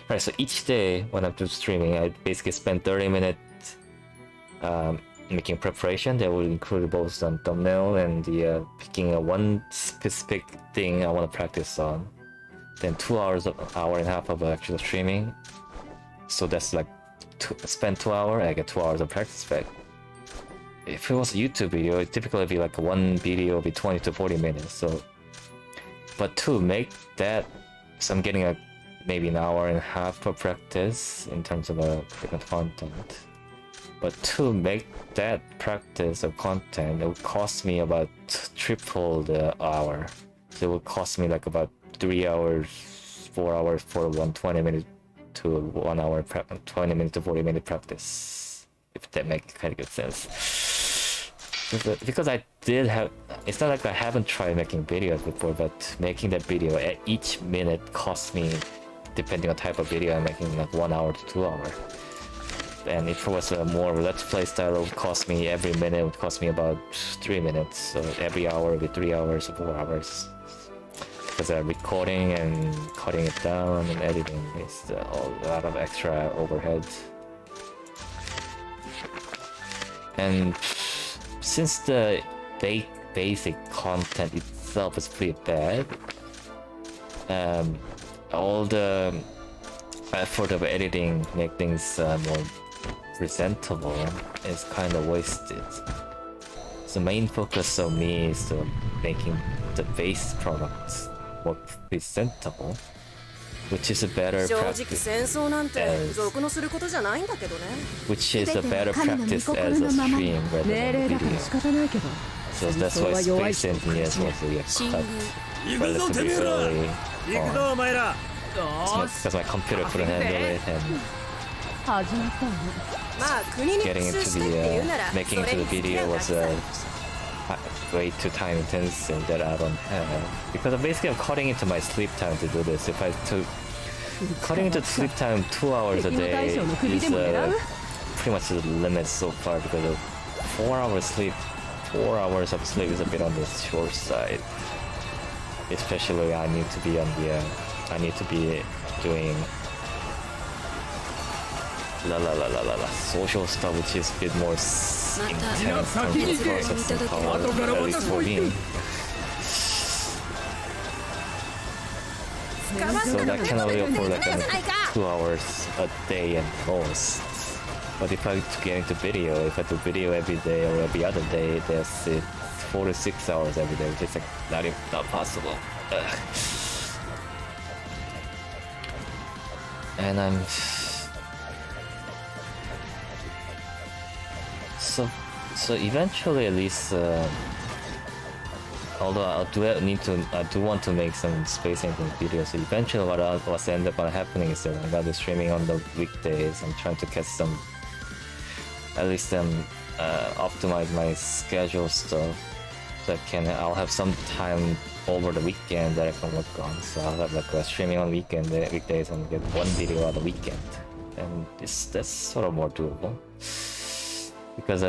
Right, so each day when I'm doing streaming, I basically spend 30 minutes making preparation that will include both some thumbnail and the picking one specific thing I want to practice on. Then 2 hours, hour and a half of actual streaming. So that's like spend 2 hours, I get 2 hours of practice back. If it was a YouTube video, it typically be like one video be 20 to 40 minutes. So, but to make that, so I'm getting maybe an hour and a half for practice in terms of different content. But to make that practice of content, it would cost me about triple the hour. So it would cost me like about 3 hours, 4 hours for 120 minute to 1 hour 20 minute to 40 minute practice. If that makes kind of good sense. Because I did have, it's not like I haven't tried making videos before, but making that video at each minute cost me depending on type of video, I'm making like 1 hour to 2 hours. And if it was a more let's play style, it would cost me every minute would cost me about 3 minutes. So every hour would be 3 hours or 4 hours. Because recording and cutting it down and editing is a lot of extra overhead. And since the basic content itself is pretty bad, all the effort of editing make things more presentable is kind of wasted. So main focus of me is making the base products more presentable, which is a better 正直 practice. 戦争なんて俗のすることじゃないんだけどね。 Which is a better practice as a stream rather 命 than 令 a だから video. 仕方ないけど So that's why space engineers mostly get 進 cut 軍 行くぞてめ relatively えら early 行くぞ on. お前ら Because my computer couldn't handle it and 始まったわねまあ国に復 getting 讐 into したい the って言うなら making それ into に the 付き video 合うだ was けさ。 way too time intensive that I don't have. Because basically I'm cutting into my sleep time to do this. If I took cutting into sleep time 2 hours a day is pretty much the limit so far because of 4 hours sleep. 4 hours of sleep is a bit on the short side. Especially I need to be on the I need to be doing social stuff which is a bit more intense in terms of processing power, at least for me. So that can only afford like 2 hours a day at most. But if I get into video, if I do video every day or every other day, that's it 4 to 6 hours every day, which is like not possible. And I'm so eventually, at least, although I do want to make some space engine videos. Eventually, what's end up happening is that I'm gonna be streaming on the weekdays. I'm trying to get some, at least optimize my schedule stuff, so I'll have some time over the weekend that I can work on. So I'll have like a streaming on weekdays and get one video on the weekend, and that's sort of more doable. Because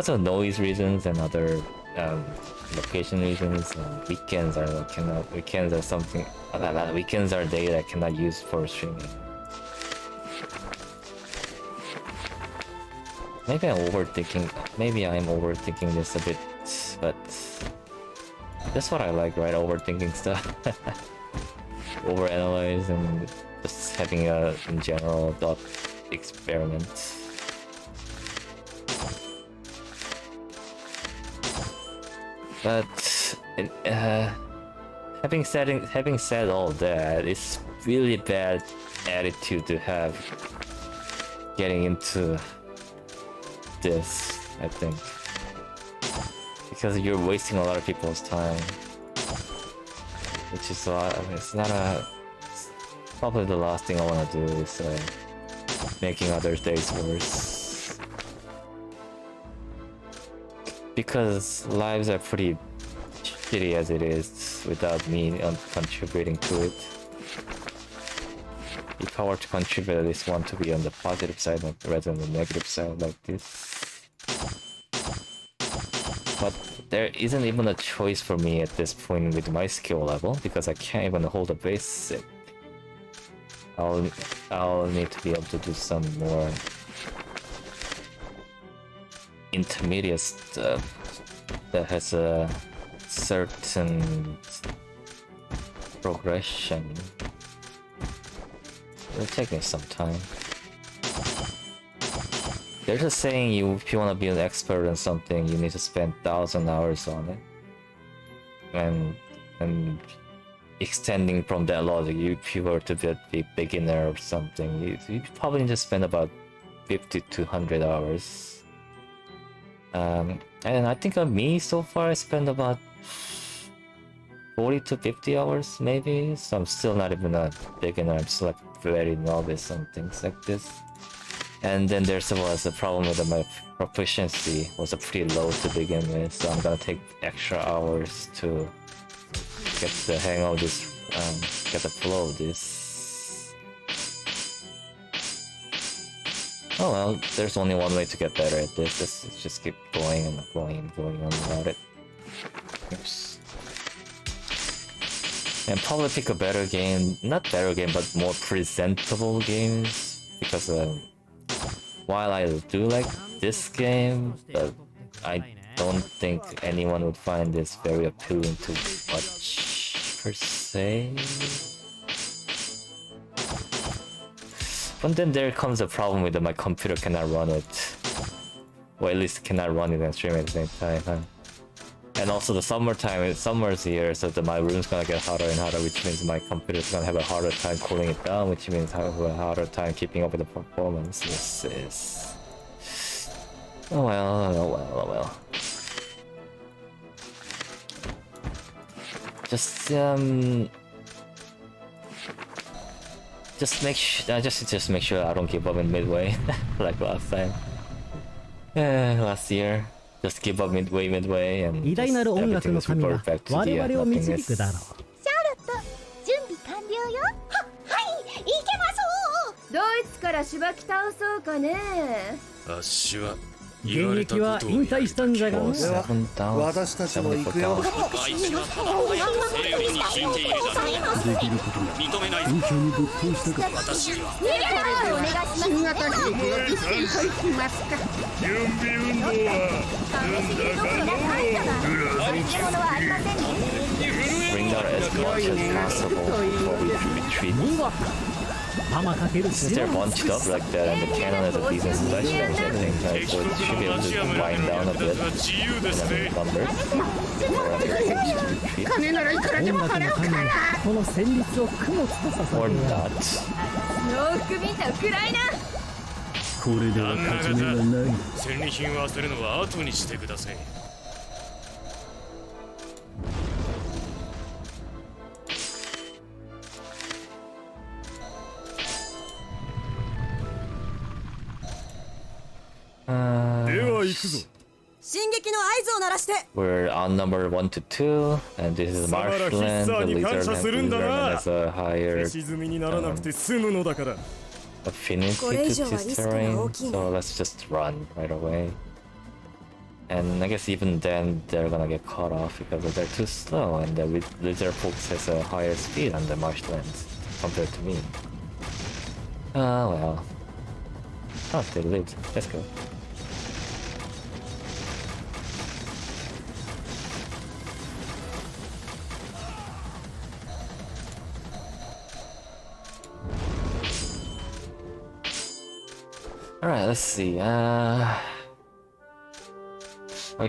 of noise reasons and other location reasons, weekends are something. Weekends are a day that I cannot use for streaming. Maybe I'm overthinking this a bit, but that's what I like, right? Overthinking stuff, overanalyze, and just having a in general thought experiment. But having said all that, it's really bad attitude to have getting into this, I think, because you're wasting a lot of people's time, which is it's probably the last thing I want to do is making other days worse. Because lives are pretty shitty as it is without me contributing to it. If I were to contribute, I at least want to be on the positive side rather than the negative side like this. But there isn't even a choice for me at this point with my skill level, because I can't even hold a basic. I'll need to be able to do some more intermediate stuff that has a certain progression. It'll take me some time. There's a saying, if you want to be an expert in something, you need to spend 1,000 hours on it. And extending from that logic, if you were to be a beginner or something, you probably need to spend about 50 to 100 hours. And I think on me so far I spent about 40 to 50 hours maybe, so I'm still not even a beginner, I'm still like very novice on things like this. And then there was a problem with my proficiency was pretty low to begin with, so I'm gonna take extra hours to get the hang of this, get the flow of this. Oh well, there's only one way to get better at this. Let's just keep going and going and going on about it. Oops. And probably pick a better game, not better game, but more presentable games. Because while I do like this game, but I don't think anyone would find this very appealing to watch, per se. But then there comes a problem with my computer cannot run it. Or at least cannot run it and stream at the same time, huh? And also the summertime, summer's here, so my room's gonna get hotter and hotter, which means my computer's gonna have a harder time cooling it down, which means I have a harder time keeping up with the performance. This is... Oh well, oh well, oh well. Just make sure I don't give up in midway, like last time. Last year. Just give up midway and 偉大なる音楽の神は我々を導くだろう。シャーロット、準備完了よ。はい、いけますどいつからしばき倒そうかね。あっしは現役は引退したんじゃがな。私たちも行くよ。あいつは精霊に信じ入れたできることが認めない東京にぶっ通したか。私には逃げないお願いします。新型兵器が一気に入ってますか。準備運動は試しにどころがないから。置いて物はありませんね。 Bring out as much as possible before we retreat. 見事。玉かける Since they're bunched up like that and the cannon has a decent splash damage at the same time, so it should be able to wind down a bit. And then thunder. Or 金ならいくらでも音楽の神にこの旋律を雲つとさ Or せてや not. 洋服見たくらいな。これでは勝ち目がない。戦利品を当てるのは後にしてください。では行くぞ。進撃の合図を鳴らして。 We're on number 1 to 2, and this is Marshland, the lizard has a higher 沈みにならなくて済むのだから。 affinity to this terrain, so let's just run right away. And I guess even then they're gonna get caught off because they're too slow, and the lizard folks has a higher speed on the marshlands compared to me. Well. Oh, they lived. Let's go. Alright, let's see. I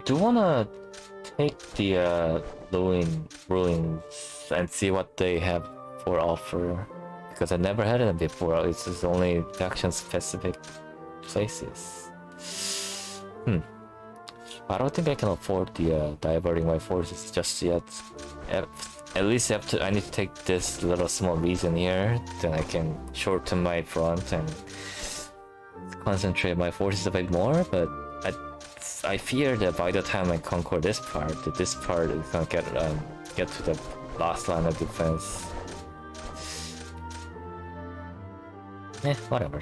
do wanna take the ruins and see what they have for offer, because I never had them before. It's just only faction specific places. I don't think I can afford the diverting my forces just yet. At least I need to take this little small region here, then I can shorten my front and concentrate my forces a bit more. But I fear that by the time I conquer this part is gonna get to the last line of defense. Whatever.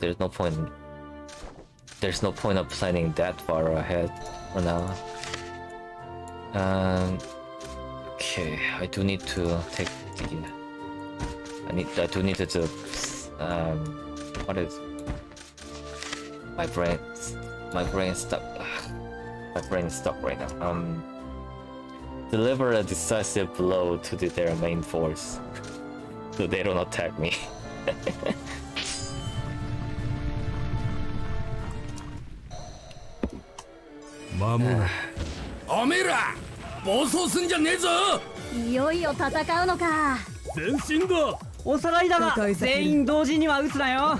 There's no point of planning that far ahead for now. Okay, I do need to take the. I do need to do. What is? My brain stuck. My brain is stuck right now. Deliver a decisive blow to their main force, so they don't attack me. 守る。おめえら暴走すんじゃねえぞ。いよいよ戦うのか。前進だ。おさらいだが全員同時には撃つなよ。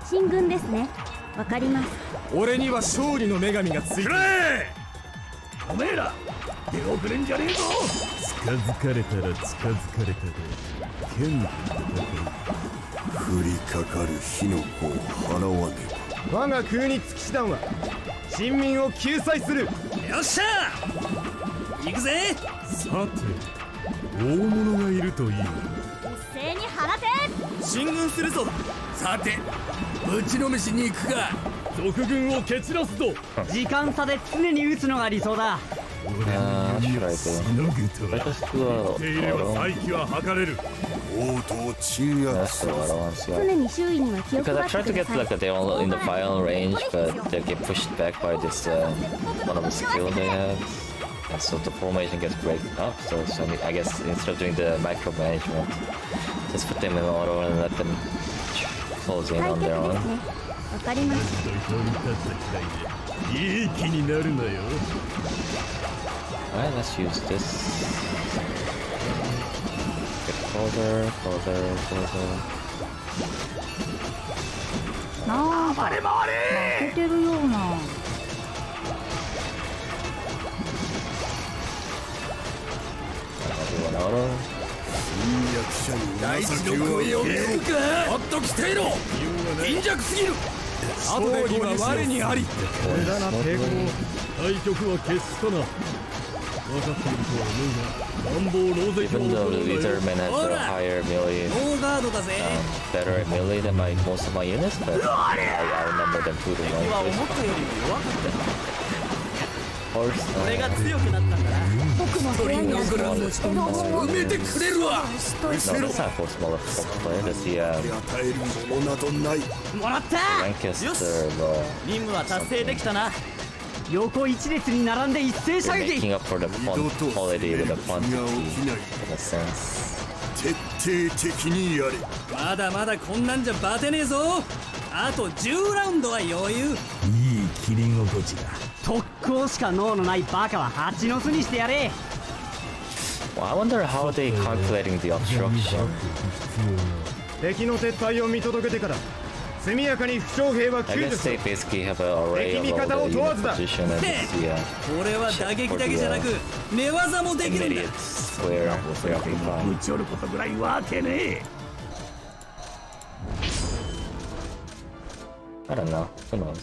進軍ですね。わかります。俺には勝利の女神がついてる。おめえら出遅れんじゃねえぞ。近づかれたら近づかれたで剣の戦降りかかる火の粉を払わねい。我が空日騎士団は人民を救済する。よっしゃ行くぜ。さて大物がいるといい。一斉に放て。進軍するぞ。さてぶちのめしに行くか。賊軍を蹴散らすぞ。時間差で常に撃つのが理想だ。What should I do? しのぐと I は just do 手入れ a ば auto. 再起は図れる。王と鎮 That's 圧 the auto ones, yeah. 常に周囲には気を Because 配 I って tried to くだ get さい。 like a they in the final range, but they get pushed back by this one of the skill they have. And so the formation gets breaking up. So I guess instead of doing the micromanagement, just put them in auto and let them close in 解 on 決 their です own. ね。わかりました。土俵に立った機会でいい気になるなよ。 Alright, let's use this. Get closer, closer. なんか負けてるような。Everyone auto. 侵略者に大地情けをの声を受けよ聞くか。もっと来てろ。貧弱すぎる。後でこうに我にあり。無駄な抵抗。対局は決すかな。分かっているとは思うが、乱暴狼藉 Even は though 起こ the るなよ。 Lizardman has a higher melee, ノーガードだぜ。 better at melee than most of my units, but I outnumber them 2 to 1. 思ったよりも弱かったよ。 Of course, 俺が強くなったんだな。僕の部屋にある一人のグランドエロ本を埋めてくれるわ。 no, that's not for smaller player. That's the 与えるものなどない。もらった。 Lancaster 任務は達成できたな。横一列に並んで一斉射 They're 撃。 making up for the 二度と quality with the 戦が quantity 起きない。 in a sense. 徹底的にやれ。まだまだこんなんじゃバテねえぞ。あと10ラウンドは余裕。いい切り心地だ。特攻しか脳のないバカは蜂の巣にしてやれ。 Well, I wonder how they calculating the obstruction. 敵の撤退を見届けてから速やかに負傷兵は I 救 guess 助す they る。 basically have an array of all the unit position and it's 俺は打撃だけじゃなく寝技もできるんだ。 immediate square preoccupied. ちょることぐらいわけねえ。 I don't know. Who knows?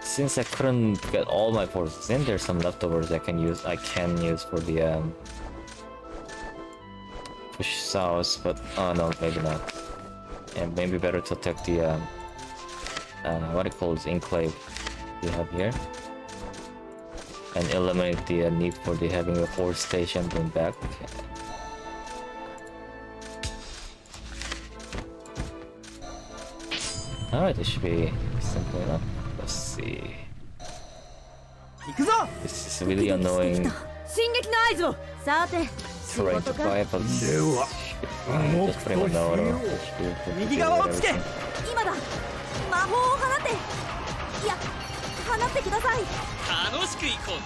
Since I couldn't get all my forces in, there's some leftovers I can use for the push south, but oh no, maybe not. And maybe better to attack the what it calls enclave we have here, and eliminate the need for the having a force station going back. Alright, this should be simple enough. Let's see. 行くぞ。 This is really annoying 進撃の合図を。さて、仕 terrain 事 to か。 buy, but just putting on the auto. 右側をつけ。今だ。魔法を放って。いや、放ってください。楽しく行こうぜ。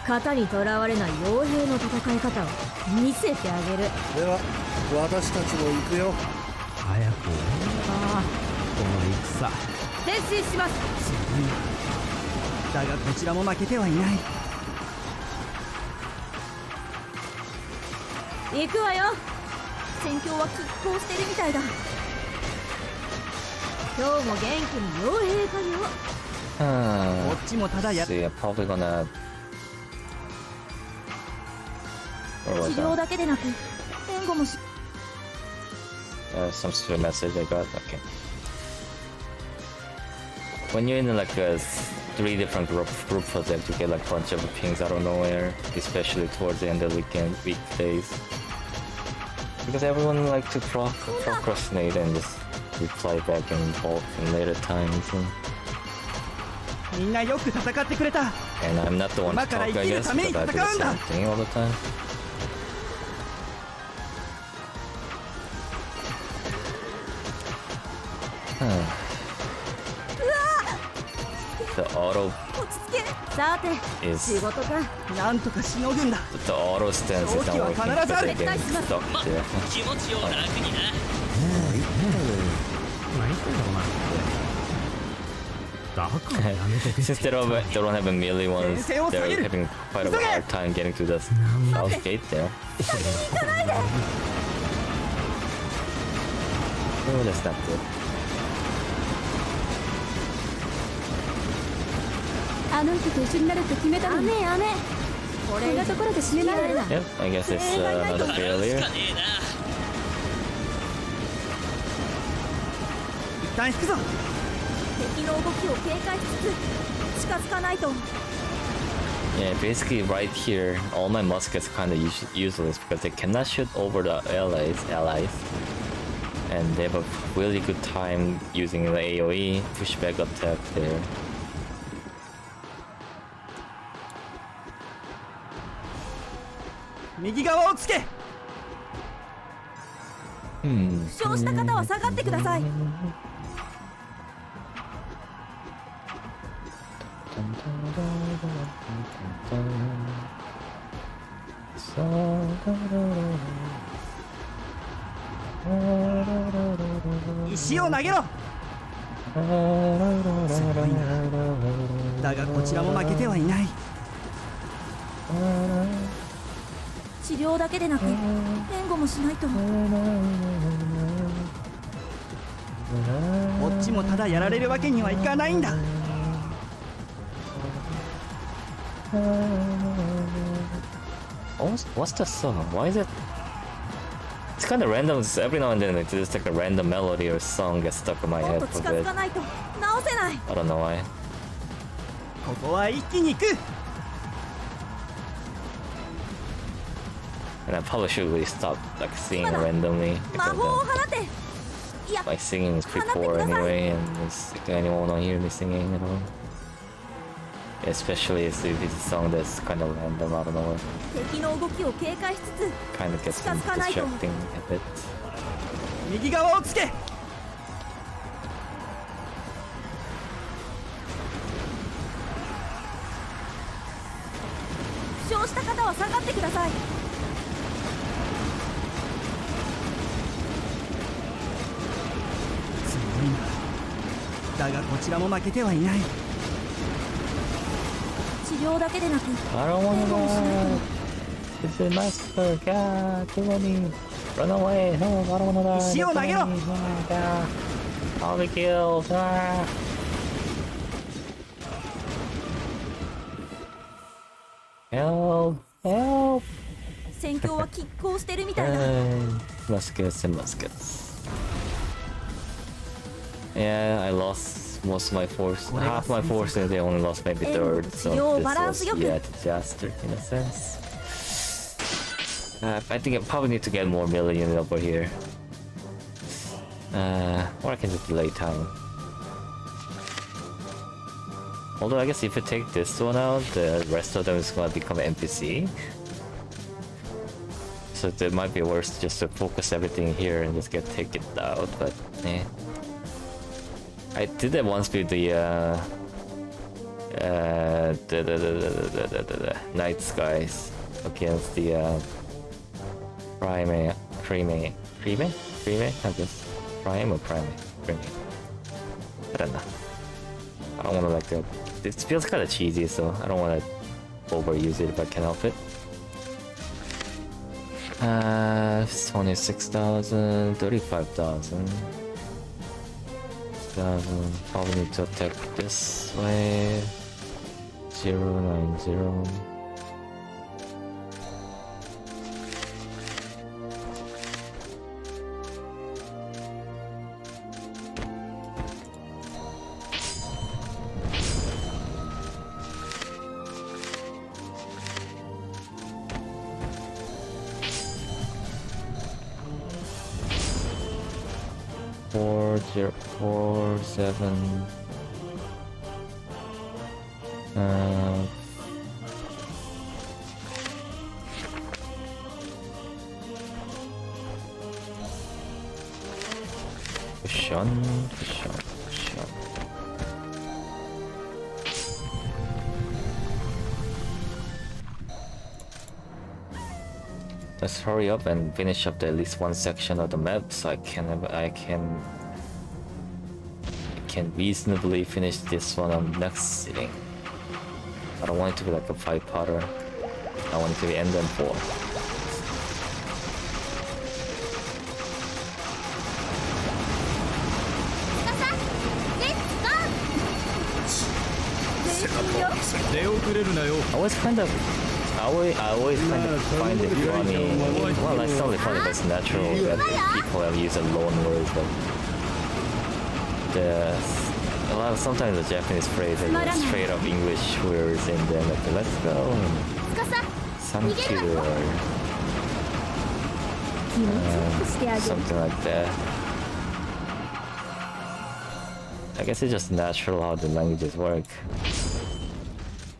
型にとらわれない傭兵の戦い方を見せてあげる。では私たちも行くよ。早く。ああ、この戦。前進します。だがこちらも負けてはいない。行くわよ。戦況は拮抗してるみたいだ。今日も元気に傭兵かよ。こっちもただや。 See, I'm probably gonna. Where 治 was 療 that? だけでなく援護もし。 Some sort of message I got. Okay. When you're in like 3 different group projects, you get like a bunch of pings out of nowhere, especially towards the end of the weekdays. Because everyone like to procrastinate and just reply back in bulk in later times. みんなよく戦ってくれた。 And I'm not the one to talk, I guess, because I do the same thing all the time. The auto 落ち着け。さて、 is 仕事か。なんとかしのぐんだ。 the auto stance is not working because they're getting stuck there. 気持ちを楽にな。Since they don't have a melee ones, they're having quite a hard time getting to the south gate there. Oh, that's not good. あの人と一緒になると決めたのに。雨。これがところで締められるな。 Yep, I guess it's another failure. 旦引くぞ。敵の動きを警戒しつつ近づかないと。 Yeah, basically right here, all my muskets kind of useless because they cannot shoot over the allies, and they have a really good time using the AOE pushback attack there. 右側をつけ。負傷した方は下がってください。石を投げろ。だがこちらも負けてはいない。治療だけでなく援護もしないと。こっちもただやられるわけにはいかないんだ。 What's the song? Why is it? It's kind of random. Every now and then, it's just like a random melody or song gets stuck in my もっ head と for 近 a づ bit. かないと直せない。 I don't know why. ここは一気に行く。 And I probably should really stop like singing randomly 魔 because 法を放て。いや、 my singing is pretty poor anyway, and it's like anyone won't hear me singing at all. Especially if it's a song that's kind of random out of nowhere. 敵の動きを警戒しつつ Kind of gets 近づかないと。 distracting a bit. 右側をつけ。負傷した方は下がってください。すごいな。だがこちらも負けてはいない。 治療だけでなく I don't 援 wanna 護もしない die. と。 This is massacre. God, too many. Run away. No, I don't wanna die. 石を投げろ。 Oh my God. I'll be killed. Ah. Help. Help. 戦況は拮抗してるみたいだ。 Muskets and muskets. Yeah, I lost most of my force. Half my force, and they only lost maybe third. So this was, yeah, disaster in a sense. I think I probably need to get more million over here. Or I can just delay time. Although I guess if I take this one out, the rest of them is gonna become NPC. So it might be worse just to focus everything here and just take it out, but eh. I did that once with the night skies against the prime, I guess. Prime or prime? I don't know. I don't want to like it feels kind of cheesy, so I don't want to overuse it if I can help it. 26,000, 35,000. Probably need to attack this way. 090. Four, 7. Cushion. Let's hurry up and finish up at least one section of the map so I can reasonably finish this one on next sitting. I don't want it to be like a 5-parter. I want it to be end and 4. I always kind of find it funny. Well, it's not really funny, but it's natural that people have used a loan word, but sometimes the Japanese phrase has straight up English words and then like let's go and thank you or something like that. I guess it's just natural how the languages work.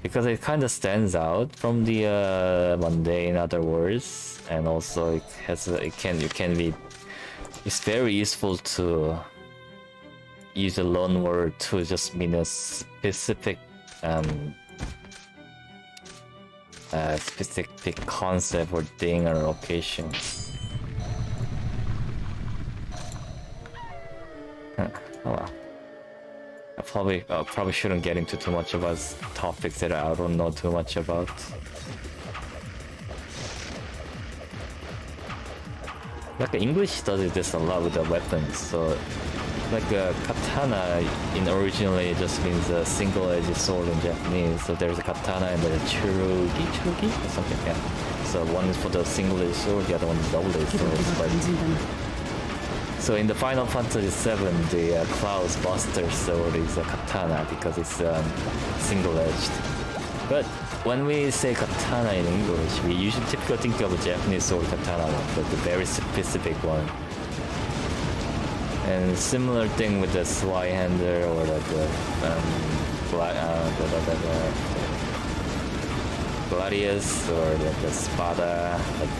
Because it kind of stands out from the mundane other words, and also it's very useful to use a loan word to just mean a specific specific concept or thing or occasion. Oh well. I probably shouldn't get into too much about topics that I don't know too much about. Like English does this a lot with the weapons, so like katana originally just means a single-edged sword in Japanese. So there's a katana and there's a churugi or something. Yeah. So one is for the single-edged sword, the other one is double-edged sword. So in the Final Fantasy VII, the Cloud's Buster sword is a katana because it's single-edged. But when we say katana in English, we usually typically think of a Japanese sword katana one, but the very specific one. And similar thing with the Slyhander or like the Gladius or the Spada. Like,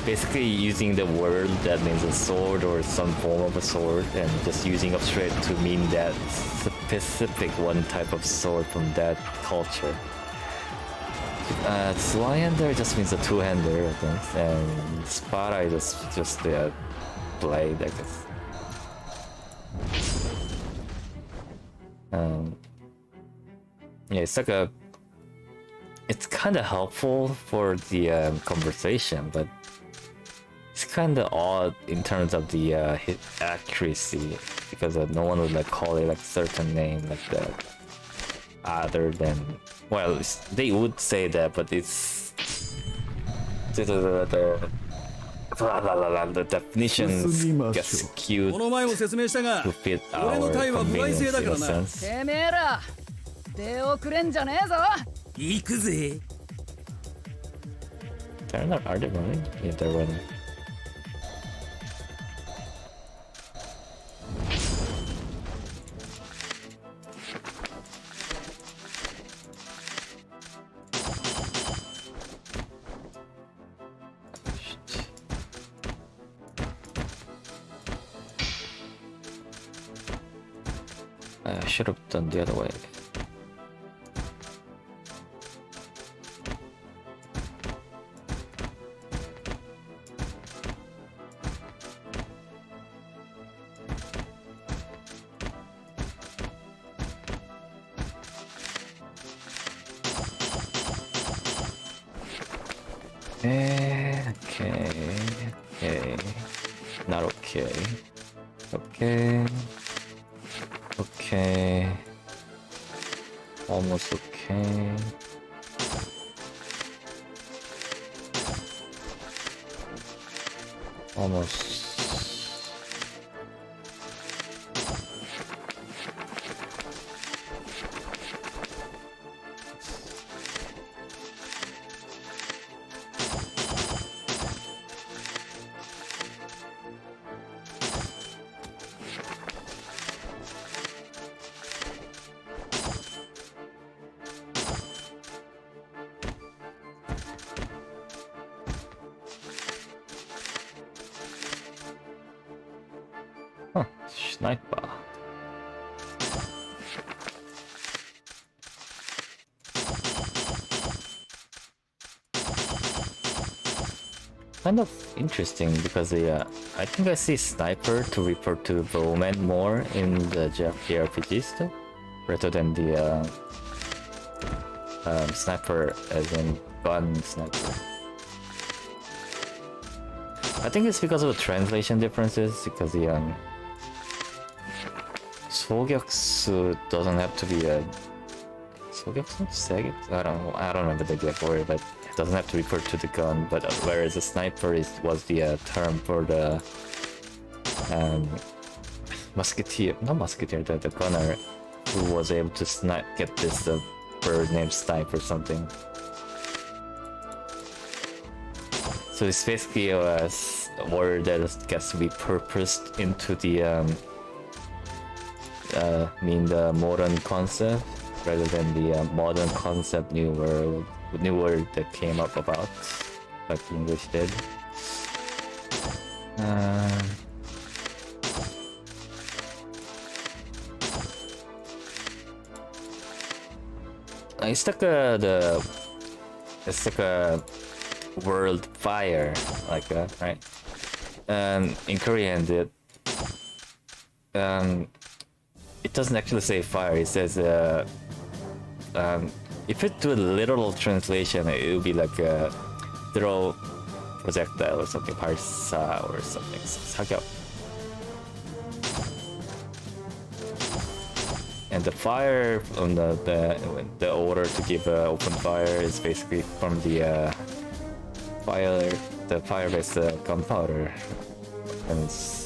basically using the word that means a sword or some form of a sword and just using up straight to mean that specific one type of sword from that culture. Slyhander just means a two-hander, I think, and Spada is just the blade, I guess. Yeah, it's kind of helpful for the conversation, but it's kind of odd in terms of the hit accuracy, because no one would like call it like certain name like that other than, well, they would say that, but it's the definitions get skewed to fit our convenience in a sense. てめえら出遅れんじゃねえぞ行くぜ Are they running? Yeah, they're running. I should have done the other way. Okay. Not okay. Okay. Almost okay. Almost. Huh, sniper. Kind of interesting because I think I see sniper to refer to bowman more in the JRPGs though, rather than the sniper as in gun sniper. I think it's because of the translation differences, because the 소격수 doesn't have to be a 소격수? 세격수? I don't remember the exact word, but it doesn't have to refer to the gun. But whereas a sniper was the term for the musketeer, not musketeer, the gunner who was able to get this bird named Snipe or something. So it's basically a word that gets repurposed into the the modern concept rather than the modern concept new word that came up about, like English did. It's like a world fire, like that, right? In Korean, it doesn't actually say fire. It says if it do a literal translation, it would be like throw projectile or something, 발사 or something, 사격. And the fire on the order to give open fire is basically from the fire-based gunpowder. And it's,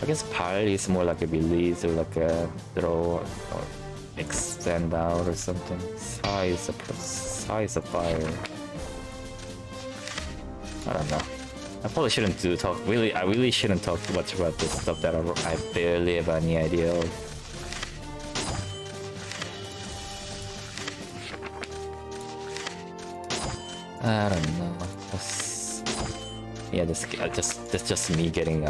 I guess 발 is more like a release or like a throw or extend out or something. Sa is a fire. I don't know. I probably shouldn't I really shouldn't talk too much about this stuff that I barely have any idea of. I don't know. Yeah, that's just me getting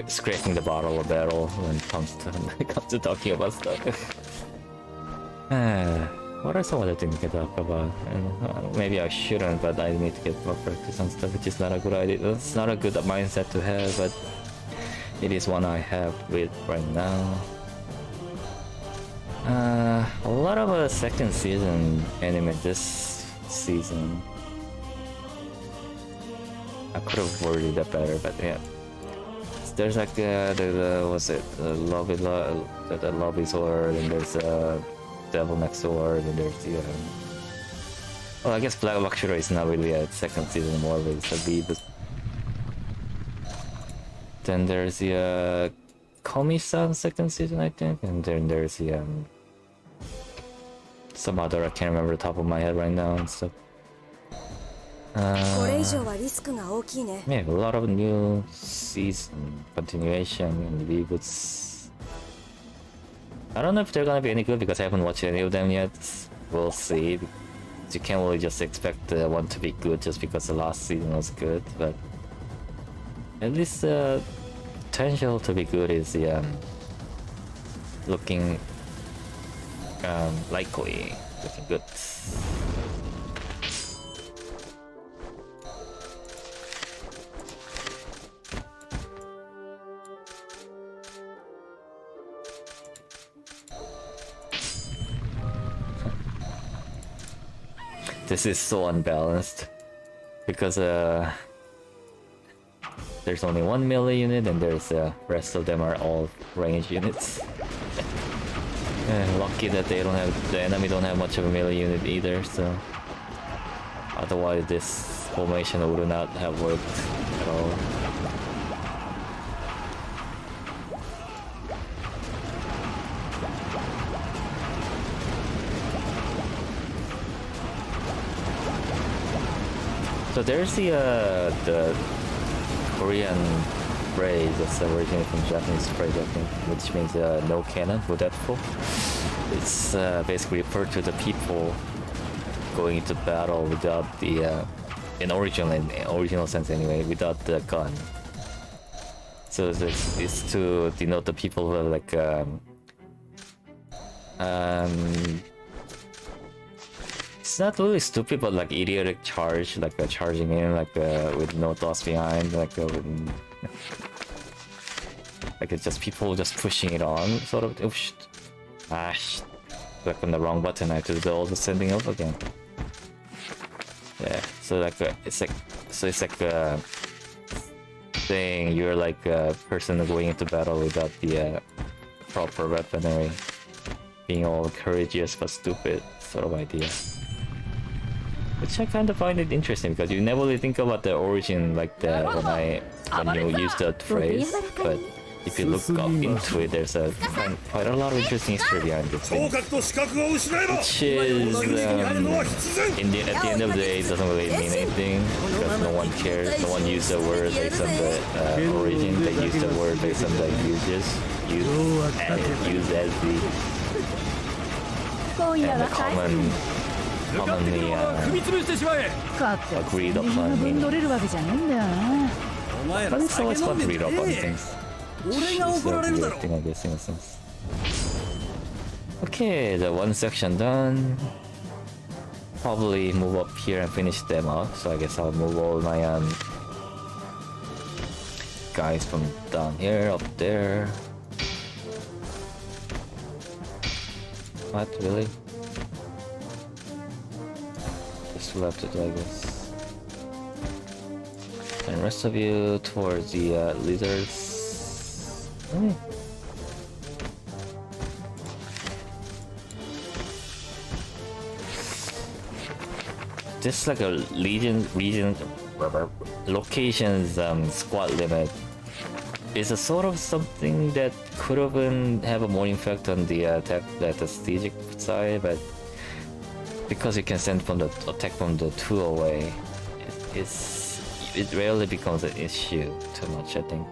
scraping the bottle of barrel when it comes to talking about stuff. What are some other things we can talk about? Maybe I shouldn't, but I need to get more practice on stuff, which is not a good idea. It's not a good mindset to have, but it is one I have with right now. A lot of second season anime this season. I could have worded that better, but yeah. There's like what's it? The Love is Sword, and there's Devil Next Door, and there's the well, I guess Black Luxury is not really a second season more, but it's a lead. Then there's the Komi-san second season, I think, and then there's the some other I can't remember the top of my head right now and stuff. Yeah, a lot of new season continuation and reboots. I don't know if they're gonna be any good because I haven't watched any of them yet. We'll see. You can't really just expect one to be good just because the last season was good, but at least potential to be good is looking likely, looking good. This is so unbalanced because there's only one melee unit and there's rest of them are all range units. Lucky that the enemy don't have much of a melee unit either, so otherwise this formation would not have worked at all. So there's the Korean phrase that's originated from Japanese phrase, I think, which means no cannon, withoutful. It's basically referred to the people going into battle without the in original sense anyway, without the gun. So it's to denote the people who are like it's not really stupid, but like idiotic charge, like charging in, like with no thoughts behind, like it's just people just pushing it on, sort of. Oops. Click on the wrong button. I have to do all the sending up again. Yeah, so like it's like saying you're like a person going into battle without the proper weaponry, being all courageous but stupid sort of idea. Which I kind of find it interesting because you never really think about the origin like the when you use that phrase, but if you look up into it, there's quite a lot of interesting history behind it. Which is at the end of the day, it doesn't really mean anything because no one cares. No one uses the word based on the origin. They use the word based on the users. Use as the commonly agreed upon meaning. But it's always fun to read up on things. Thing, I guess, in a sense. Okay, the one section done. Probably move up here and finish them up. So I guess I'll move all my guys from down here up there. What, really? Just left it like this. And rest of you towards the lizards. This is like a locations squad limit is a sort of something that could have have a more impact on the strategic side, but because you can send from the attack from the 2 away, it rarely becomes an issue too much, I think.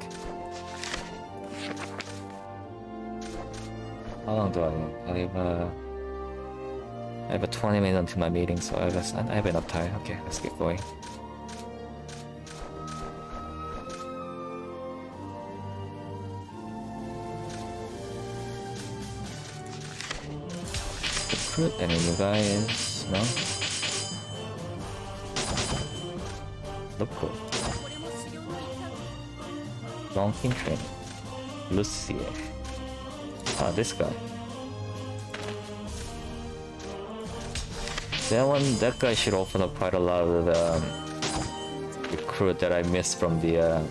How long do I have a 20 minutes until my meeting, so I have enough time. Okay, let's get going. Recruit any new guys? No? Look cool. Donkin training. Lucier. Ah, this guy. That guy should open up quite a lot of the recruit that I missed from the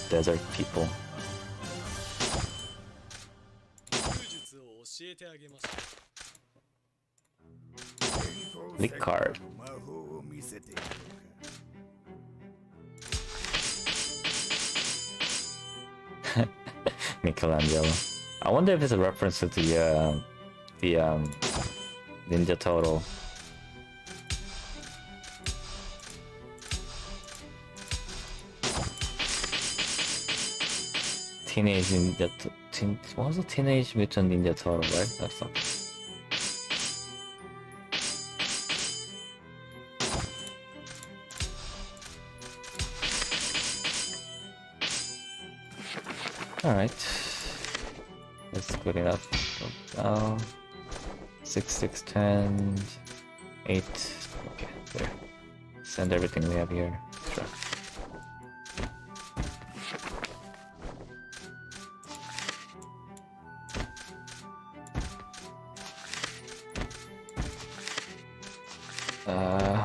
desert people. Lick card. Michelangelo. I wonder if it's a reference to the Ninja Turtle. Teenage Ninja. What was the Teenage Mutant Ninja Turtle, right? That's something. Alright. That's good enough. Down. 6, 6, 10, 8. Okay, there. Send everything we have here. Sure.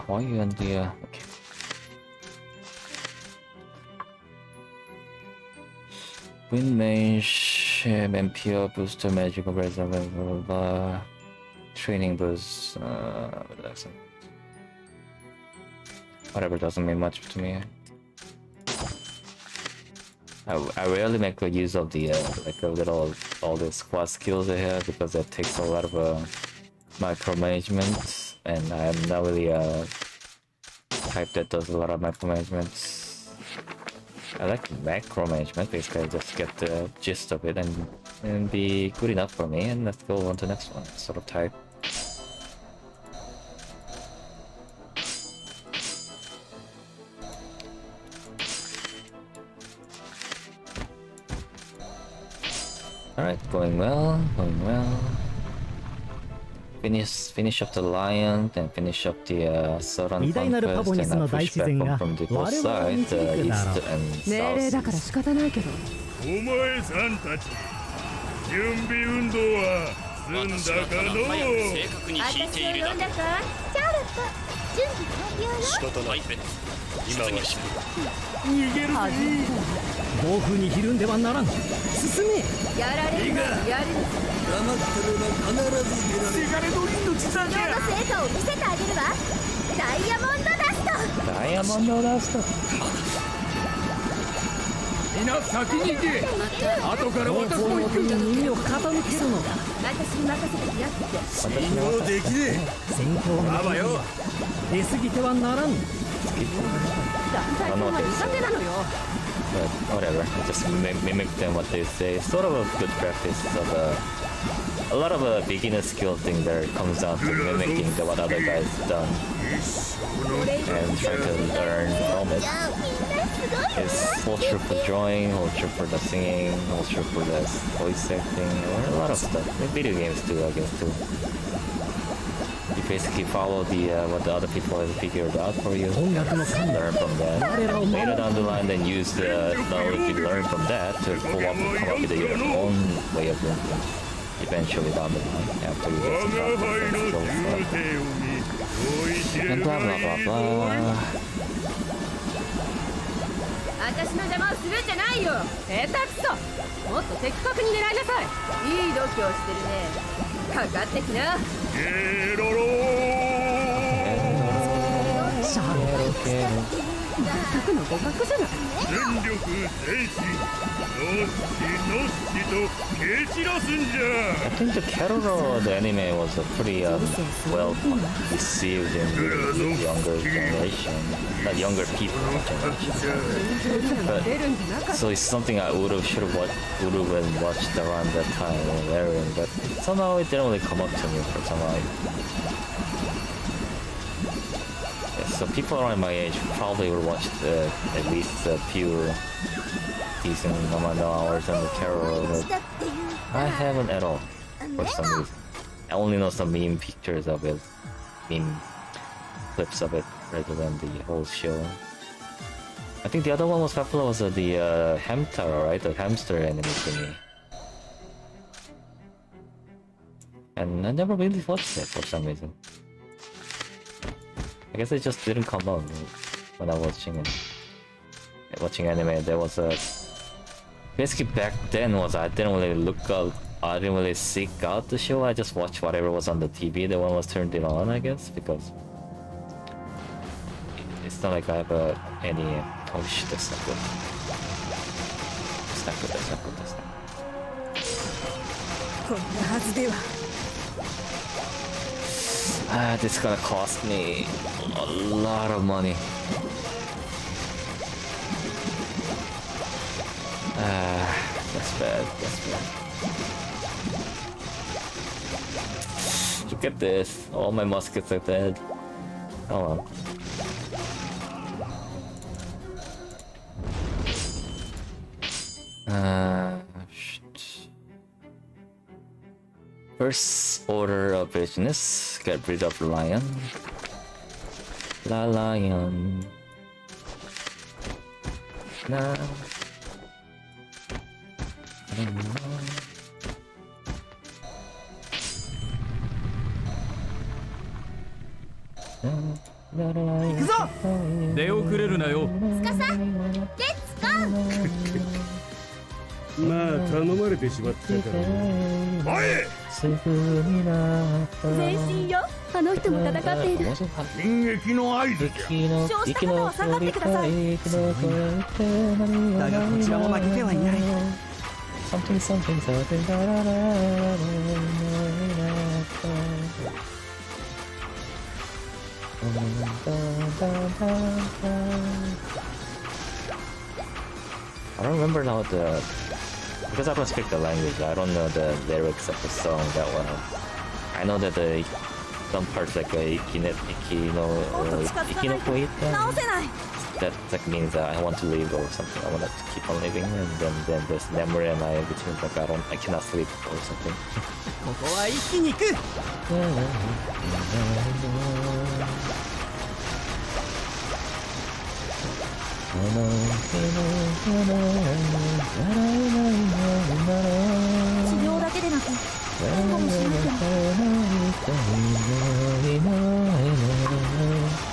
Why are you on the okay. Wind mage, MPO, booster, magical reserve, blah blah blah. Training boost, whatever, doesn't mean much to me. I rarely make a use of the all the squad skills I have because that takes a lot of micromanagement, and I'm not really a type that does a lot of micromanagement. I like macromanagement, basically I just get the gist of it and be good enough for me, and let's go on to the next one, sort of type. Alright, going well, going well. Finish up the lion, then finish up the southern conquest, and push back from the both sides, east and south. お前さんたち準備運動は済んだかのう。私を呼んだかチャールズ。準備完了よ。仕方ない今はし逃げるぜ。暴風にひるんではならん。進め。やられるならやる。黙ってれば必ず出られる。の命だ今日の成果を見せてあげるわ。ダイヤモンドダスト。ダイヤモンドダスト。皆先に行け。後から私も行く。耳を傾けるのだ。私に任せてやって。私のもうできね先行のあばよ出過ぎてはならん。団体戦は苦手なのよ。 But whatever, just mimic them what they say. It's sort of a good practice of a lot of a beginner skill thing there comes down to mimicking what other guys done and try to learn from it. It's whole true for drawing, whole true for the singing, whole true for the voice acting, or a lot of stuff. In video games too, I guess too. You basically follow the what the other people have figured out for you. Learn from that. Later down the line, then use the knowledge you learn from that to come up with your own way of doing things. Eventually down the line, after you get some practice and skills. And blah blah blah blah. 私の邪魔をするんじゃないよ。下手くそ。もっと的確に狙いなさい。いい度胸してるね。かかってきな。ゲロロ全くの互角じゃない。全力静止のっしと蹴散らすんじゃ I think the Keroro, the anime, was a pretty well received in the younger generation, not younger people generation. But so it's something I should have watched around that time when airing, but somehow it didn't really come up to me for some reason. So people around my age probably would watch at least a few decent amount of hours on the Keroro, but I haven't at all for some reason. I only know some meme pictures of it, meme clips of it, rather than the whole show. I think the other one was popular was the Hamtaro, right? The hamster anime thingy. And I never really watched it for some reason. I guess it just didn't come out when I was watching anime. There was a basically back then was I didn't really seek out the show. I just watched whatever was on the TV. The one was turned it on, I guess, because it's not like I have any. Oh shit, that's not good. That's not good. That's not good. That's not good. こんなはずでは。This is gonna cost me a lot of money. That's bad. That's bad. Look at this. All my muskets are dead. Oh well. Shit. First order of business, get rid of lion. La lion. Nah. La 行くぞ。出遅れるなよ。つかさ、レッツゴー。まあ頼まれてしまったからおい全身よ。あの人も戦っている。進撃の合図じゃ負傷した方は下がってください。だがこちらも負けてはいない。Something, something, something. I don't remember now because I don't speak the language. I don't know the lyrics of the song that well. I know that some parts like that like means that I want to live or something. I want to keep on living, and then there's memory in my which means like I cannot sleep or something. ここは一気に行く。治療だけでなく、かもしれません。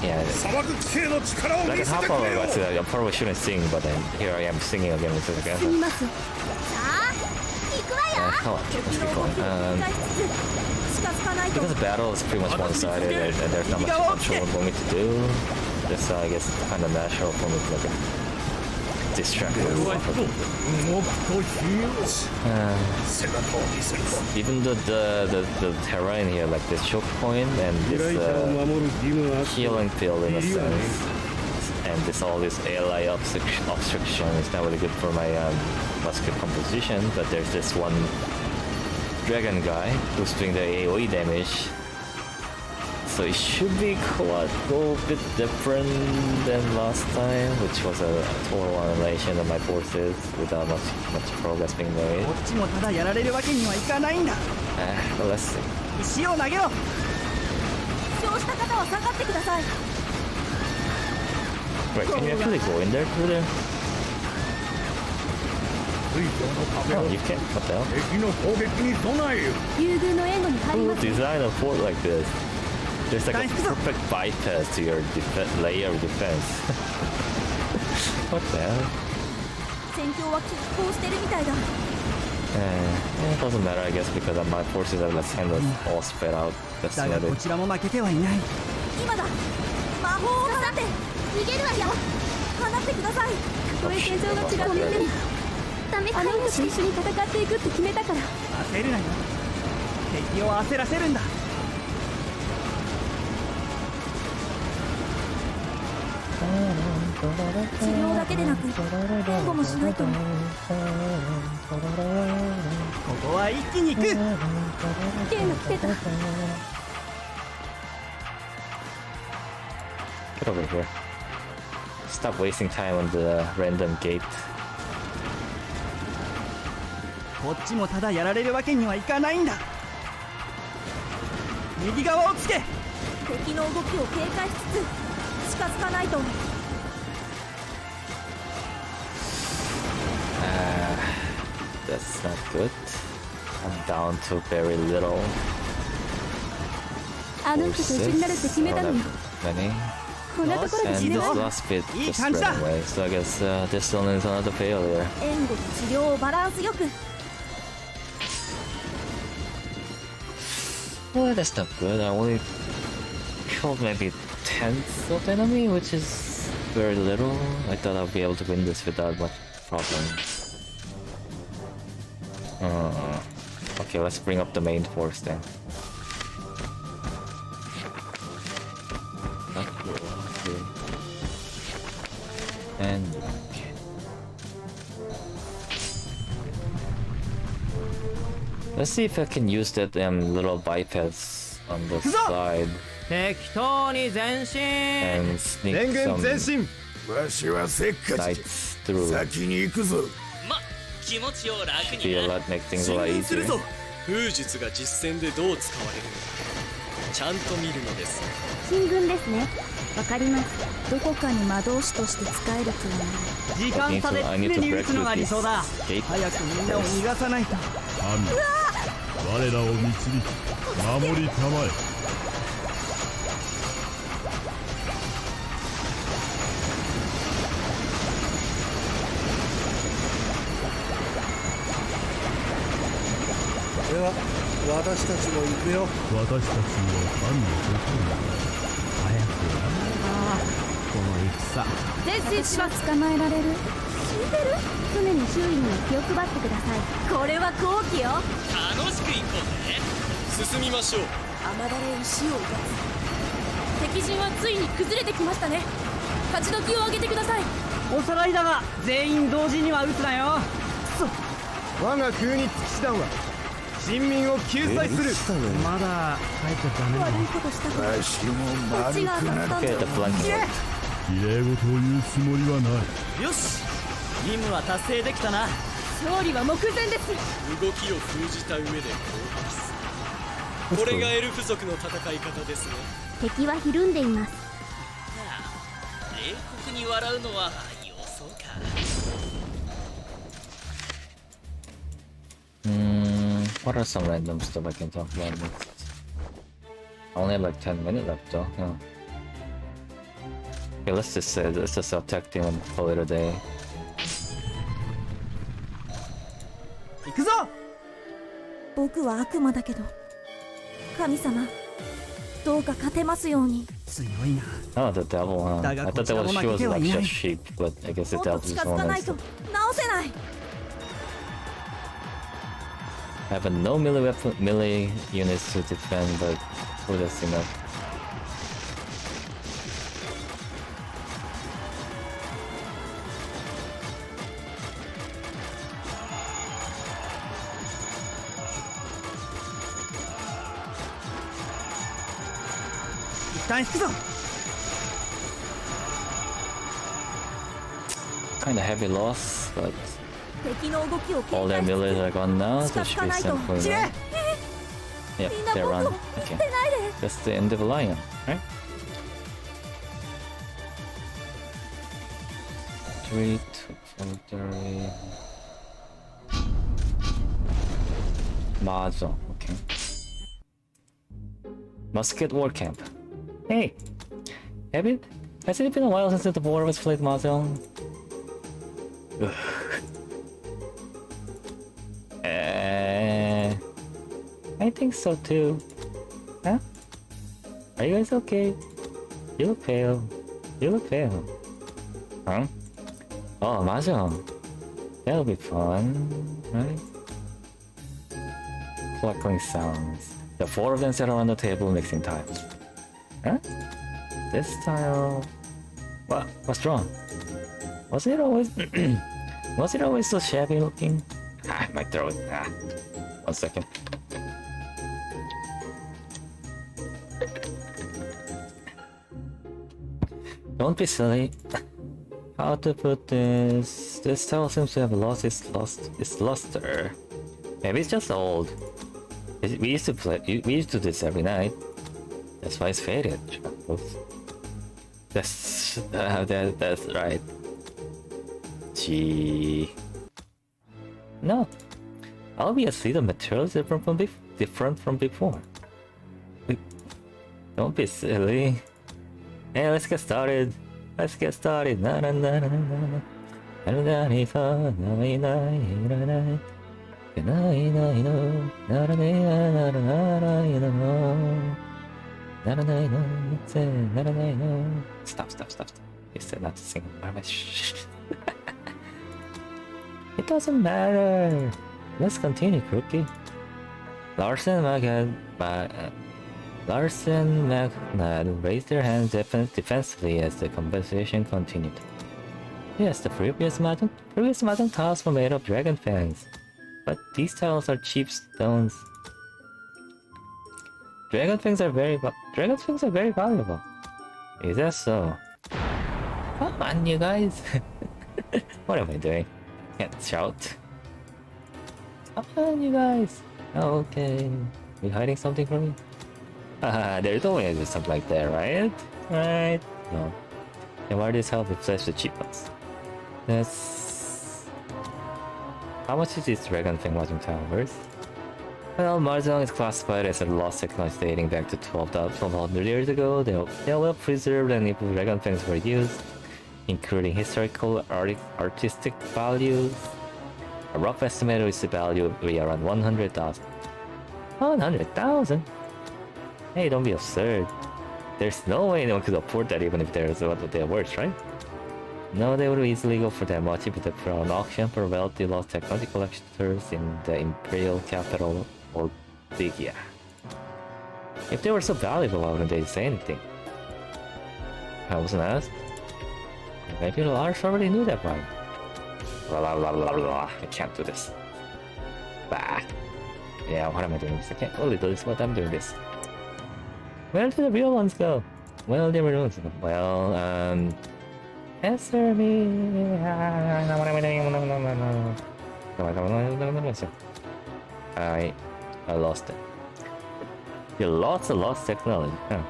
Yeah, 砂漠地形の力を like 見 a せ half て of くれ it, よ I said I probably shouldn't sing, but then here I am singing again. It's like, 進みます。さあ行くわよ。 come on, 敵 let's の keep 動 going. きを警戒しつつ近づかないと。 Because the battle is pretty much one-sided and there's not much control for me to do, this I guess kind of natural for me to like distract myself. 動くと火よし 姿を見せるぞ Even the terrain here, like this choke point and 依 this 頼者を守る義務があって healing field in a いいわね sense, and this all this ally obstruction is not really good for my musket composition. But there's this one dragon guy who's doing the AOE damage, so it should be quite a bit different than last time, which was a total annihilation of my forces without much progress being made. こっちもただやられるわけにはいかないんだ。 But let's see. 石を投げろ。負傷した方は下がってください。 Wait, can you actually go in there through there? 水晶の壁 Oh, を you can't. What the hell? 敵の攻撃に備えよ 優遇の援護に入り Who ます。 designed a fort like this? There's like a perfect bypass to your layer of defense. What the hell? 戦況は拮抗してるみたいだ。 It doesn't matter, I guess, because my forces are kind of all spread out. That's だ not がこ it. ちらも負けてはいない。今だ。魔法を放って逃げるわよ。放ってください。たとえ戦場が違っていてもダメ。あの人と一緒に戦っていくって決めたから。焦るなよ。敵を焦らせるんだ。治療だけでなく援護もしないと。ここは一気に行く。剣が来てた。 Get over here. Stop wasting time on the random gate. こっちもただやられるわけにはいかないんだ。右側をつけ。敵の動きを警戒しつつ近づかないと。 That's not good. I'm down to very little. あの人と一緒になるって決めたのに Many. こんなところで And 死ぬ this わ。 last bit Ih, just kansa. ran away, so I guess this one is another failure. 援護と治療をバランスよく。 Well, that's not good. I only killed maybe tenth of enemy, which is very little. I thought I'd be able to win this without much problem. Okay, let's bring up the main force then. And okay. Let's see if I can use that little bypass on the side 適当に前進 and sneak some わしはせっかち knights through. 先に行くぞま、気持ちを楽 Be a lot make things a lot easier. 風術が実戦でどう使われるのかちゃんと見るのです進軍ですね。わかります。どこかに魔導士として使えるとは時間差で常に撃つのが理想だ Gate. 早くみんなを逃がさないと神我らを導き守りたまえ では私たちも行くよ私たちも神の心だ早くこの戦前進します。捕まえられる。死んでる。常に周囲には気を配ってください。これは好機よ。楽しく行こうね進みましょう雨だれ石を撃たつ敵陣はついに崩れてきましたね。勝ち時を上げてください。おさらいだが全員同時には撃つなよ我が空に騎士団は人民を救済するまだ帰っちゃダメなの悪いことしたから。わしもこっちが当たったん Okay, だ。 the flanking. 綺麗事を言うつもりはないよし任務は達成できたな勝利は目前です。動きを封じた上で攻撃するこれがエルフ族の戦い方ですね敵はひるんでいます。冷酷に笑うのは予想か What are some random stuff I can talk about next? I only have like 10 minutes left though. Yeah. Okay, let's just attack team and call it a day. 行くぞ。僕は悪魔だけど神様どうか勝てますように。強いな。 Oh, the devil, huh? I thought that was, she was like just sheep, but I guess the もっと devil is 近づ one かない that's... と直せない。 I have no melee units to defend, but well, that's enough. 一旦引くぞ。 Kinda heavy loss, but 敵の動きを all 警 their 戒し melees つ are gone now, つ so 近 it づ should か be ないと。 simple 散れ。 now. み Yep, んな they 僕 run. を捨 Okay, てないで。 that's the end of a lion, right? 3, 2, 4, 3. Mazo, okay. Musket War Camp. Hey! Has it been a while since the war was played Mazo? I think so too. Huh? Are you guys okay? You look pale. You look pale. Huh? Oh, Mahjong. That'll be fun, right? Clucking sounds. The four of them sit around the table mixing tiles. Huh? This tile... What? What's wrong? Was it always... was it always so shabby looking? Ah, my throat. Ah. 1 second. Don't be silly. How to put this? This tile seems to have lost its luster. Maybe it's just old. We used to do this every night. That's why it's faded. That's right. Gee. No. Obviously the material is different from before. Don't be silly. Hey, let's get started. Let's get started. Na na na na na. Na na na na na na. Stop. You said not to sing. It doesn't matter. Let's continue, Crookie. Larson Magnad raised their hands defensively as the conversation continued. Yes, the previous modern tiles were made of dragon fangs, but these tiles are cheap stones. Dragon fangs are very valuable. Is that so? Come on, you guys. What am I doing? Can't shout. Come on, you guys. Okay. You hiding something from me? There's always something like that, right? Right? No. And why does help replace the cheap ones? That's... How much is this dragon thing watching tower worth? Well, Mahjong is classified as a lost technology dating back to 1200 years ago. They are well preserved, and if dragon things were used, including historical artistic values, a rough estimate is the value would be around 100,000. 100,000? Hey, don't be absurd. There's no way anyone could afford that even if there's what they're worth, right? No, they would easily go for that much if they put on auction for wealthy lost technology collectors in the imperial capital or Lygia. If they were so valuable, why wouldn't they say anything? I wasn't asked. Maybe Lars already knew that one. I can't do this. Bah. Yeah, what am I doing this? I can't totally do this, but I'm doing this. Where did the real ones go? Well, they were doing something. Well, answer me. I lost it. You lost technology, huh?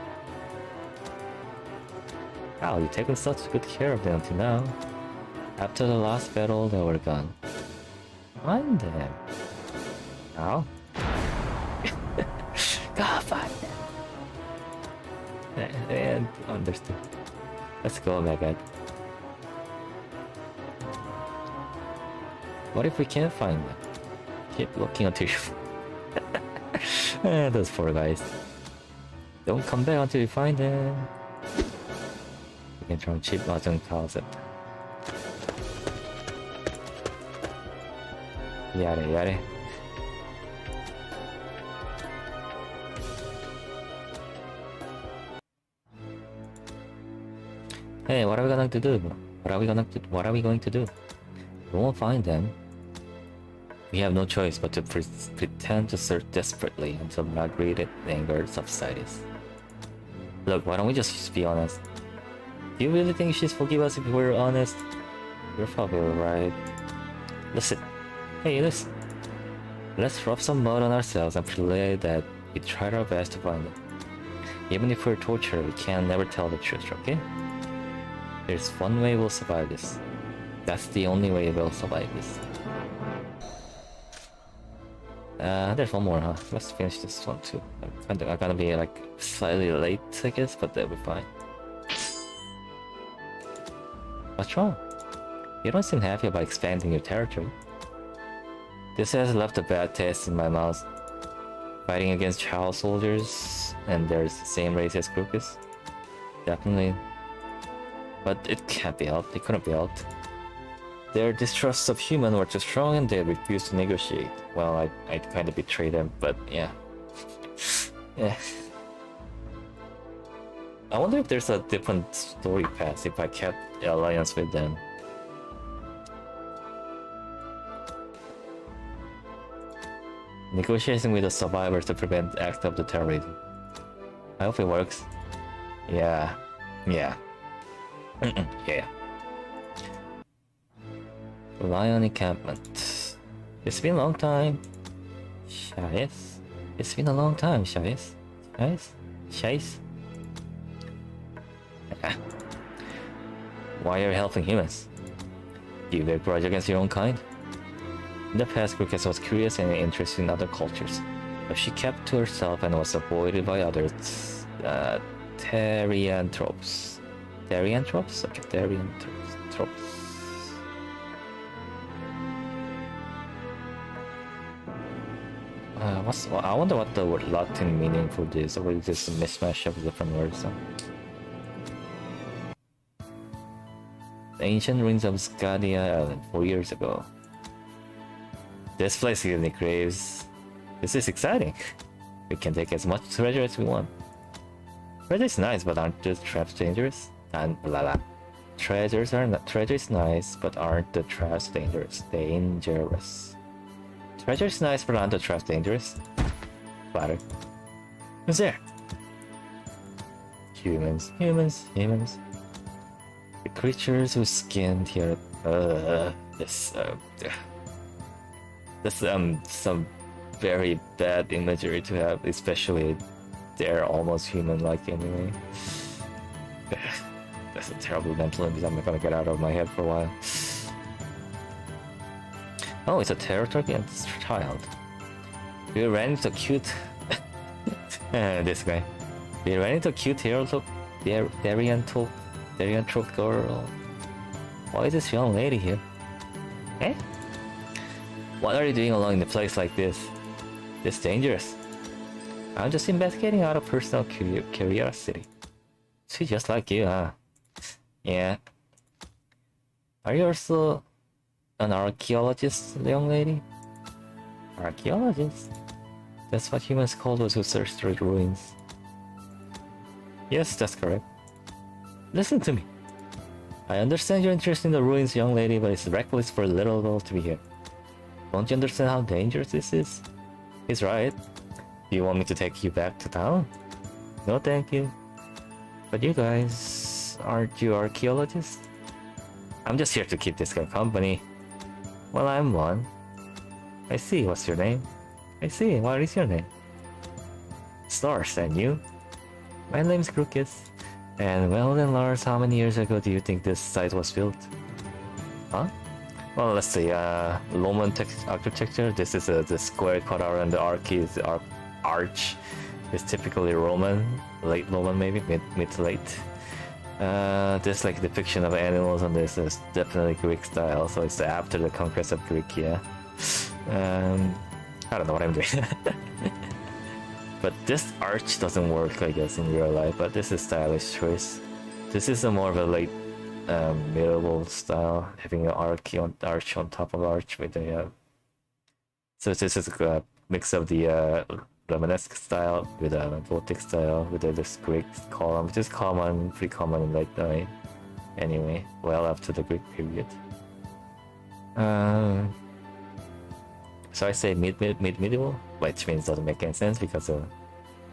Wow, you've taken such good care of them until now. After the last battle, they were gone. Find them. How? God, fine. And understood. Let's go, Megan. What if we can't find them? Keep looking until you... Those poor guys. Don't come back until you find them. You can try cheap 맞은 closet. Yare. Hey, what are we going to do? What are we going to do? We won't find them. We have no choice but to pretend to search desperately until Margaret's anger subsides. Look, why don't we just be honest? Do you really think she'd forgive us if we were honest? You're probably right. Listen. Hey, listen. Let's rub some mud on ourselves and play that we tried our best to find it. Even if we're tortured, we can never tell the truth, okay? There's one way we'll survive this. That's the only way we'll survive this. There's one more, huh? Let's finish this one too. I'm gonna be like slightly late, I guess, but that'll be fine. What's wrong? You don't seem happy about expanding your territory. This has left a bad taste in my mouth. Fighting against child soldiers, and there's the same race as Crocus. Definitely. But it can't be helped, it couldn't be helped. Their distrust of humans were too strong and they refused to negotiate. Well, I kind of betrayed them, but yeah. Yeah. I wonder if there's a different story path if I kept the alliance with them. Negotiating with the survivors to prevent acts of the terrorism. I hope it works. Yeah. Yeah. Yeah. Lion encampment. It's been a long time. Shais? It's been a long time, Shais. Shais? Why are you helping humans? Do you bear grudge against your own kind? In the past, Crocus was curious and interested in other cultures, but she kept to herself and was avoided by others. Therianthropes. Therianthropes? Okay, Therianthropes. I wonder what the word Latin meaning for this, or is this a mismatch of different words? The ancient ruins of Scadia Island 4 years ago. This place gives me craves. This is exciting. We can take as much treasure as we want. Treasure is nice, but aren't the traps dangerous? And blah blah. Treasure is nice, but aren't the traps dangerous? Treasure is nice, but aren't the traps dangerous? Flatter. Who's there? Humans. The creatures who skinned here. That's some very bad imagery to have, especially they're almost human-like anyway. That's a terrible mental image I'm not gonna get out of my head for a while. Oh, it's a territory against child. We ran into a cute... this guy. We ran into a cute Therianthrope girl. Why is this young lady here? Eh? What are you doing alone in a place like this? It's dangerous. I'm just investigating out of personal curiosity. She's just like you, huh? Yeah. Are you also an archaeologist, young lady? Archaeologist? That's what humans call those who search through the ruins. Yes, that's correct. Listen to me. I understand your interest in the ruins, young lady, but it's reckless for a little girl to be here. Don't you understand how dangerous this is? He's right. Do you want me to take you back to town? No, thank you. But you guys, aren't you archaeologists? I'm just here to keep this guy company. Well, I'm one. I see. What's your name? I see. What is your name? Stars, and you? My name's Crocus. And well then, Lars, how many years ago do you think this site was built? Huh? Well, let's see. Roman architecture. This is the square cut around the arch is arch. It's typically Roman, late Roman maybe, mid to late. This like depiction of animals on this is definitely Greek style, so it's after the conquest of Greek, yeah. I don't know what I'm doing. But this arch doesn't work, I guess, in real life, but this is stylish choice. This is a more of a late medieval style, having an arch on top of arch with a... So this is a mix of the Romanesque style with a Gothic style with this Greek column, which is common, pretty common in late night. Anyway, well after the Greek period. So I say medieval, which means doesn't make any sense because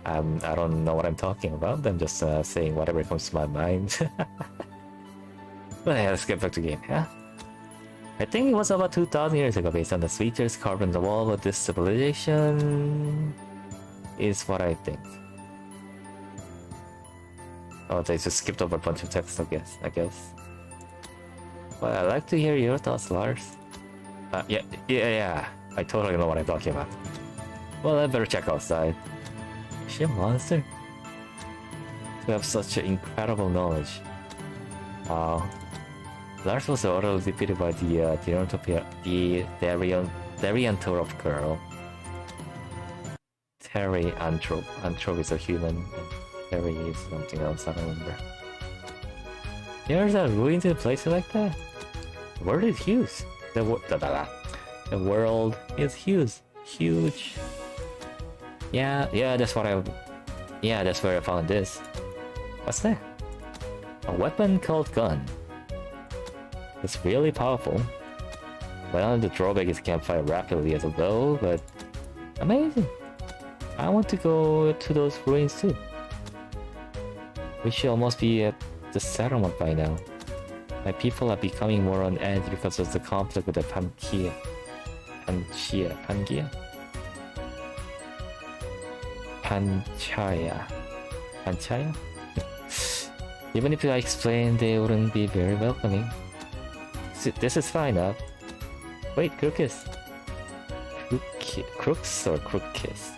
I don't know what I'm talking about. I'm just saying whatever comes to my mind. But yeah, let's get back to the game. Yeah, I think it was about 2,000 years ago, based on the features carved on the wall. But this civilization is what I think. Oh, they just skipped over a bunch of text, I guess. But I'd like to hear your thoughts, Lars. Yeah. I totally know what I'm talking about. Well, I better check outside. Is she a monster? To have such incredible knowledge. Wow. Lars was utterly defeated by the Therianthrope girl. Therianthrope. Anthrope is a human, and Theri is something else, I don't remember. There's a ruins in places like that? The world is huge. The world is huge. Huge. Yeah, that's where I found this. What's that? A weapon called gun. It's really powerful. Well, the drawback is it can't fire rapidly as a bow, but amazing. I want to go to those ruins too. We should almost be at the settlement by now. My people are becoming more on edge because of the conflict with the Panchaya. Even if I explain, they wouldn't be very welcoming. This is fine, wait, Crookus. Crooks or Crookis?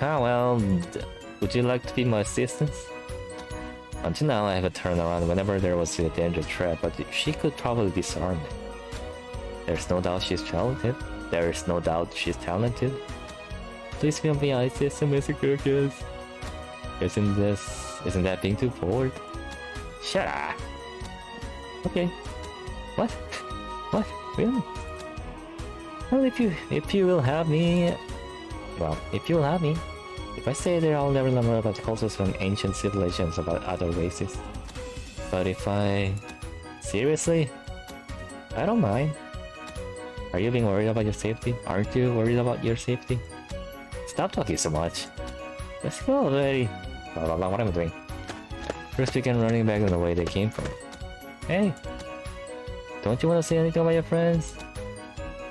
Ah, well, would you like to be my assistant? Until now, I have a turnaround whenever there was a danger threat, but she could probably disarm it. There's no doubt she's talented. Please be on my assistant, Mr. Crookus. Isn't that being too forward? Shut up! Okay. What? What? Really? Well, if you will have me... Well, if you will have me. If I stay there, I'll never learn more about cultures from ancient civilizations about other races. But if I... Seriously? I don't mind. Are you being worried about your safety? Aren't you worried about your safety? Stop talking so much. Let's go already. Blah blah blah, what am I doing? First began running back in the way they came from. Hey! Don't you want to say anything about your friends?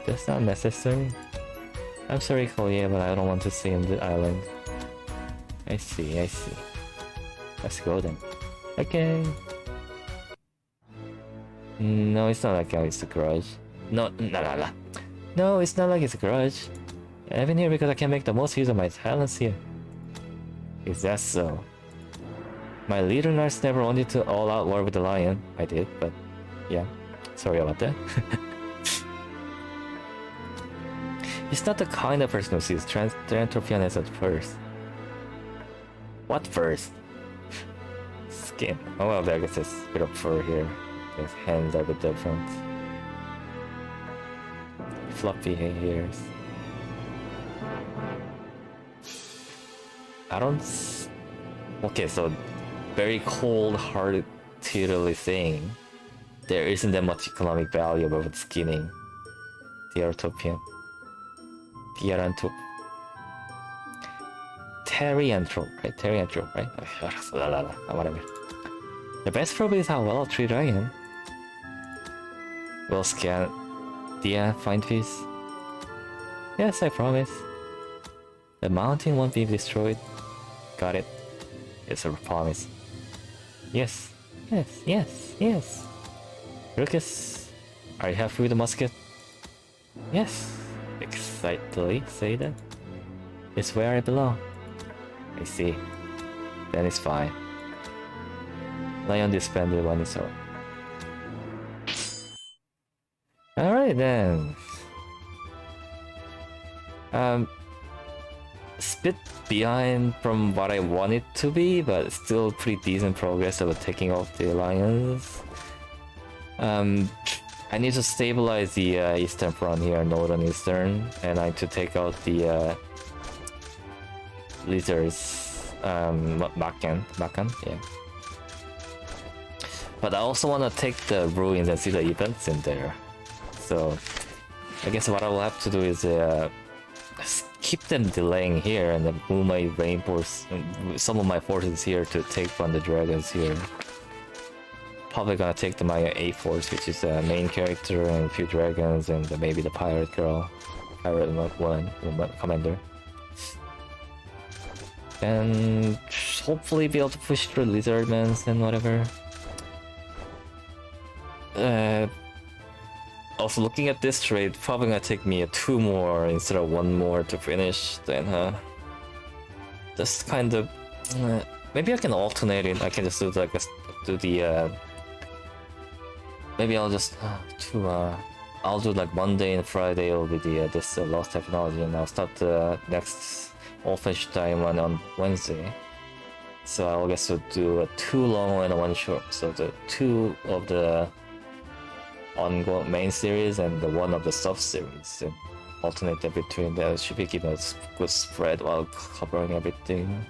That's not necessary. I'm sorry, Collier, but I don't want to stay on the island. I see. Let's go then. Okay. No, it's not like it's a grudge. No, it's not like it's a grudge. I've been here because I can make the most use of my talents here. Is that so? My leader nurse never wanted to all-out war with the lion. I did, but yeah. Sorry about that. He's not the kind of person who sees Trantropianes at first. What first? Skin. Oh well, I guess there's a bit of fur here. His hands are a bit different. Fluffy hairs. Okay, so very cold-heartedly saying there isn't that much economic value about skinning the Therianthrope. Therianthrope, right? Whatever. The best probably is how well treated I am. We'll scan. Dia, find peace. Yes, I promise. The mountain won't be destroyed. Got it. It's a promise. Yes. Lucas, are you happy with the musket? Yes. Excitedly say that. is where I belong. I see. Then it's fine. Lion disbanded when it's over. Alright then. It's a bit behind from what I want it to be, but still pretty decent progress of taking off the alliance. I need to stabilize the eastern front here, northern eastern, and I need to take out the lizards, Makan, yeah. But I also want to take the ruins and see the events in there. So I guess what I will have to do is keep them delaying here and then move my reinforce some of my forces here to take on the dragons here. Probably gonna take the Maya A force, which is the main character and a few dragons and maybe the pirate girl, pirate one commander. And hopefully be able to push through lizardmans and whatever. Also looking at this trade, probably gonna take me 2 more instead of 1 more to finish then, just kind of maybe I can alternate it. I can just do like maybe I'll just I'll do like Monday and Friday will be the this lost technology, and I'll start the next Wolfenstein one on Wednesday. So I'll guess to do 2 long and 1 short. So the 2 of the ongoing main series and the 1 of the sub series, and alternate between them. Should be given a good spread while covering everything.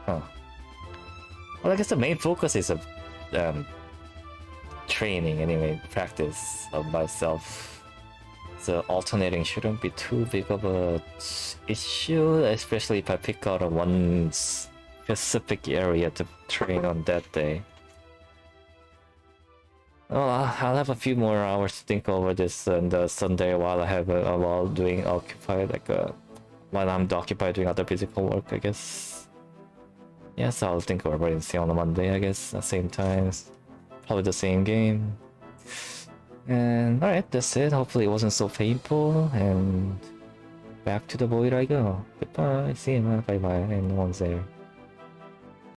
Huh. Well, I guess the main focus is of training anyway, practice of myself. So alternating shouldn't be too big of a issue, especially if I pick out one specific area to train on that day. Well, I'll have a few more hours to think over this on the Sunday while I have while doing occupied, like while I'm occupied doing other physical work, I guess. Yes, I'll think over it and see on the Monday, I guess, at the same time. Probably the same game. And alright, that's it. Hopefully it wasn't so painful, and back to the void I go. Goodbye, see you, bye bye, and no one's there.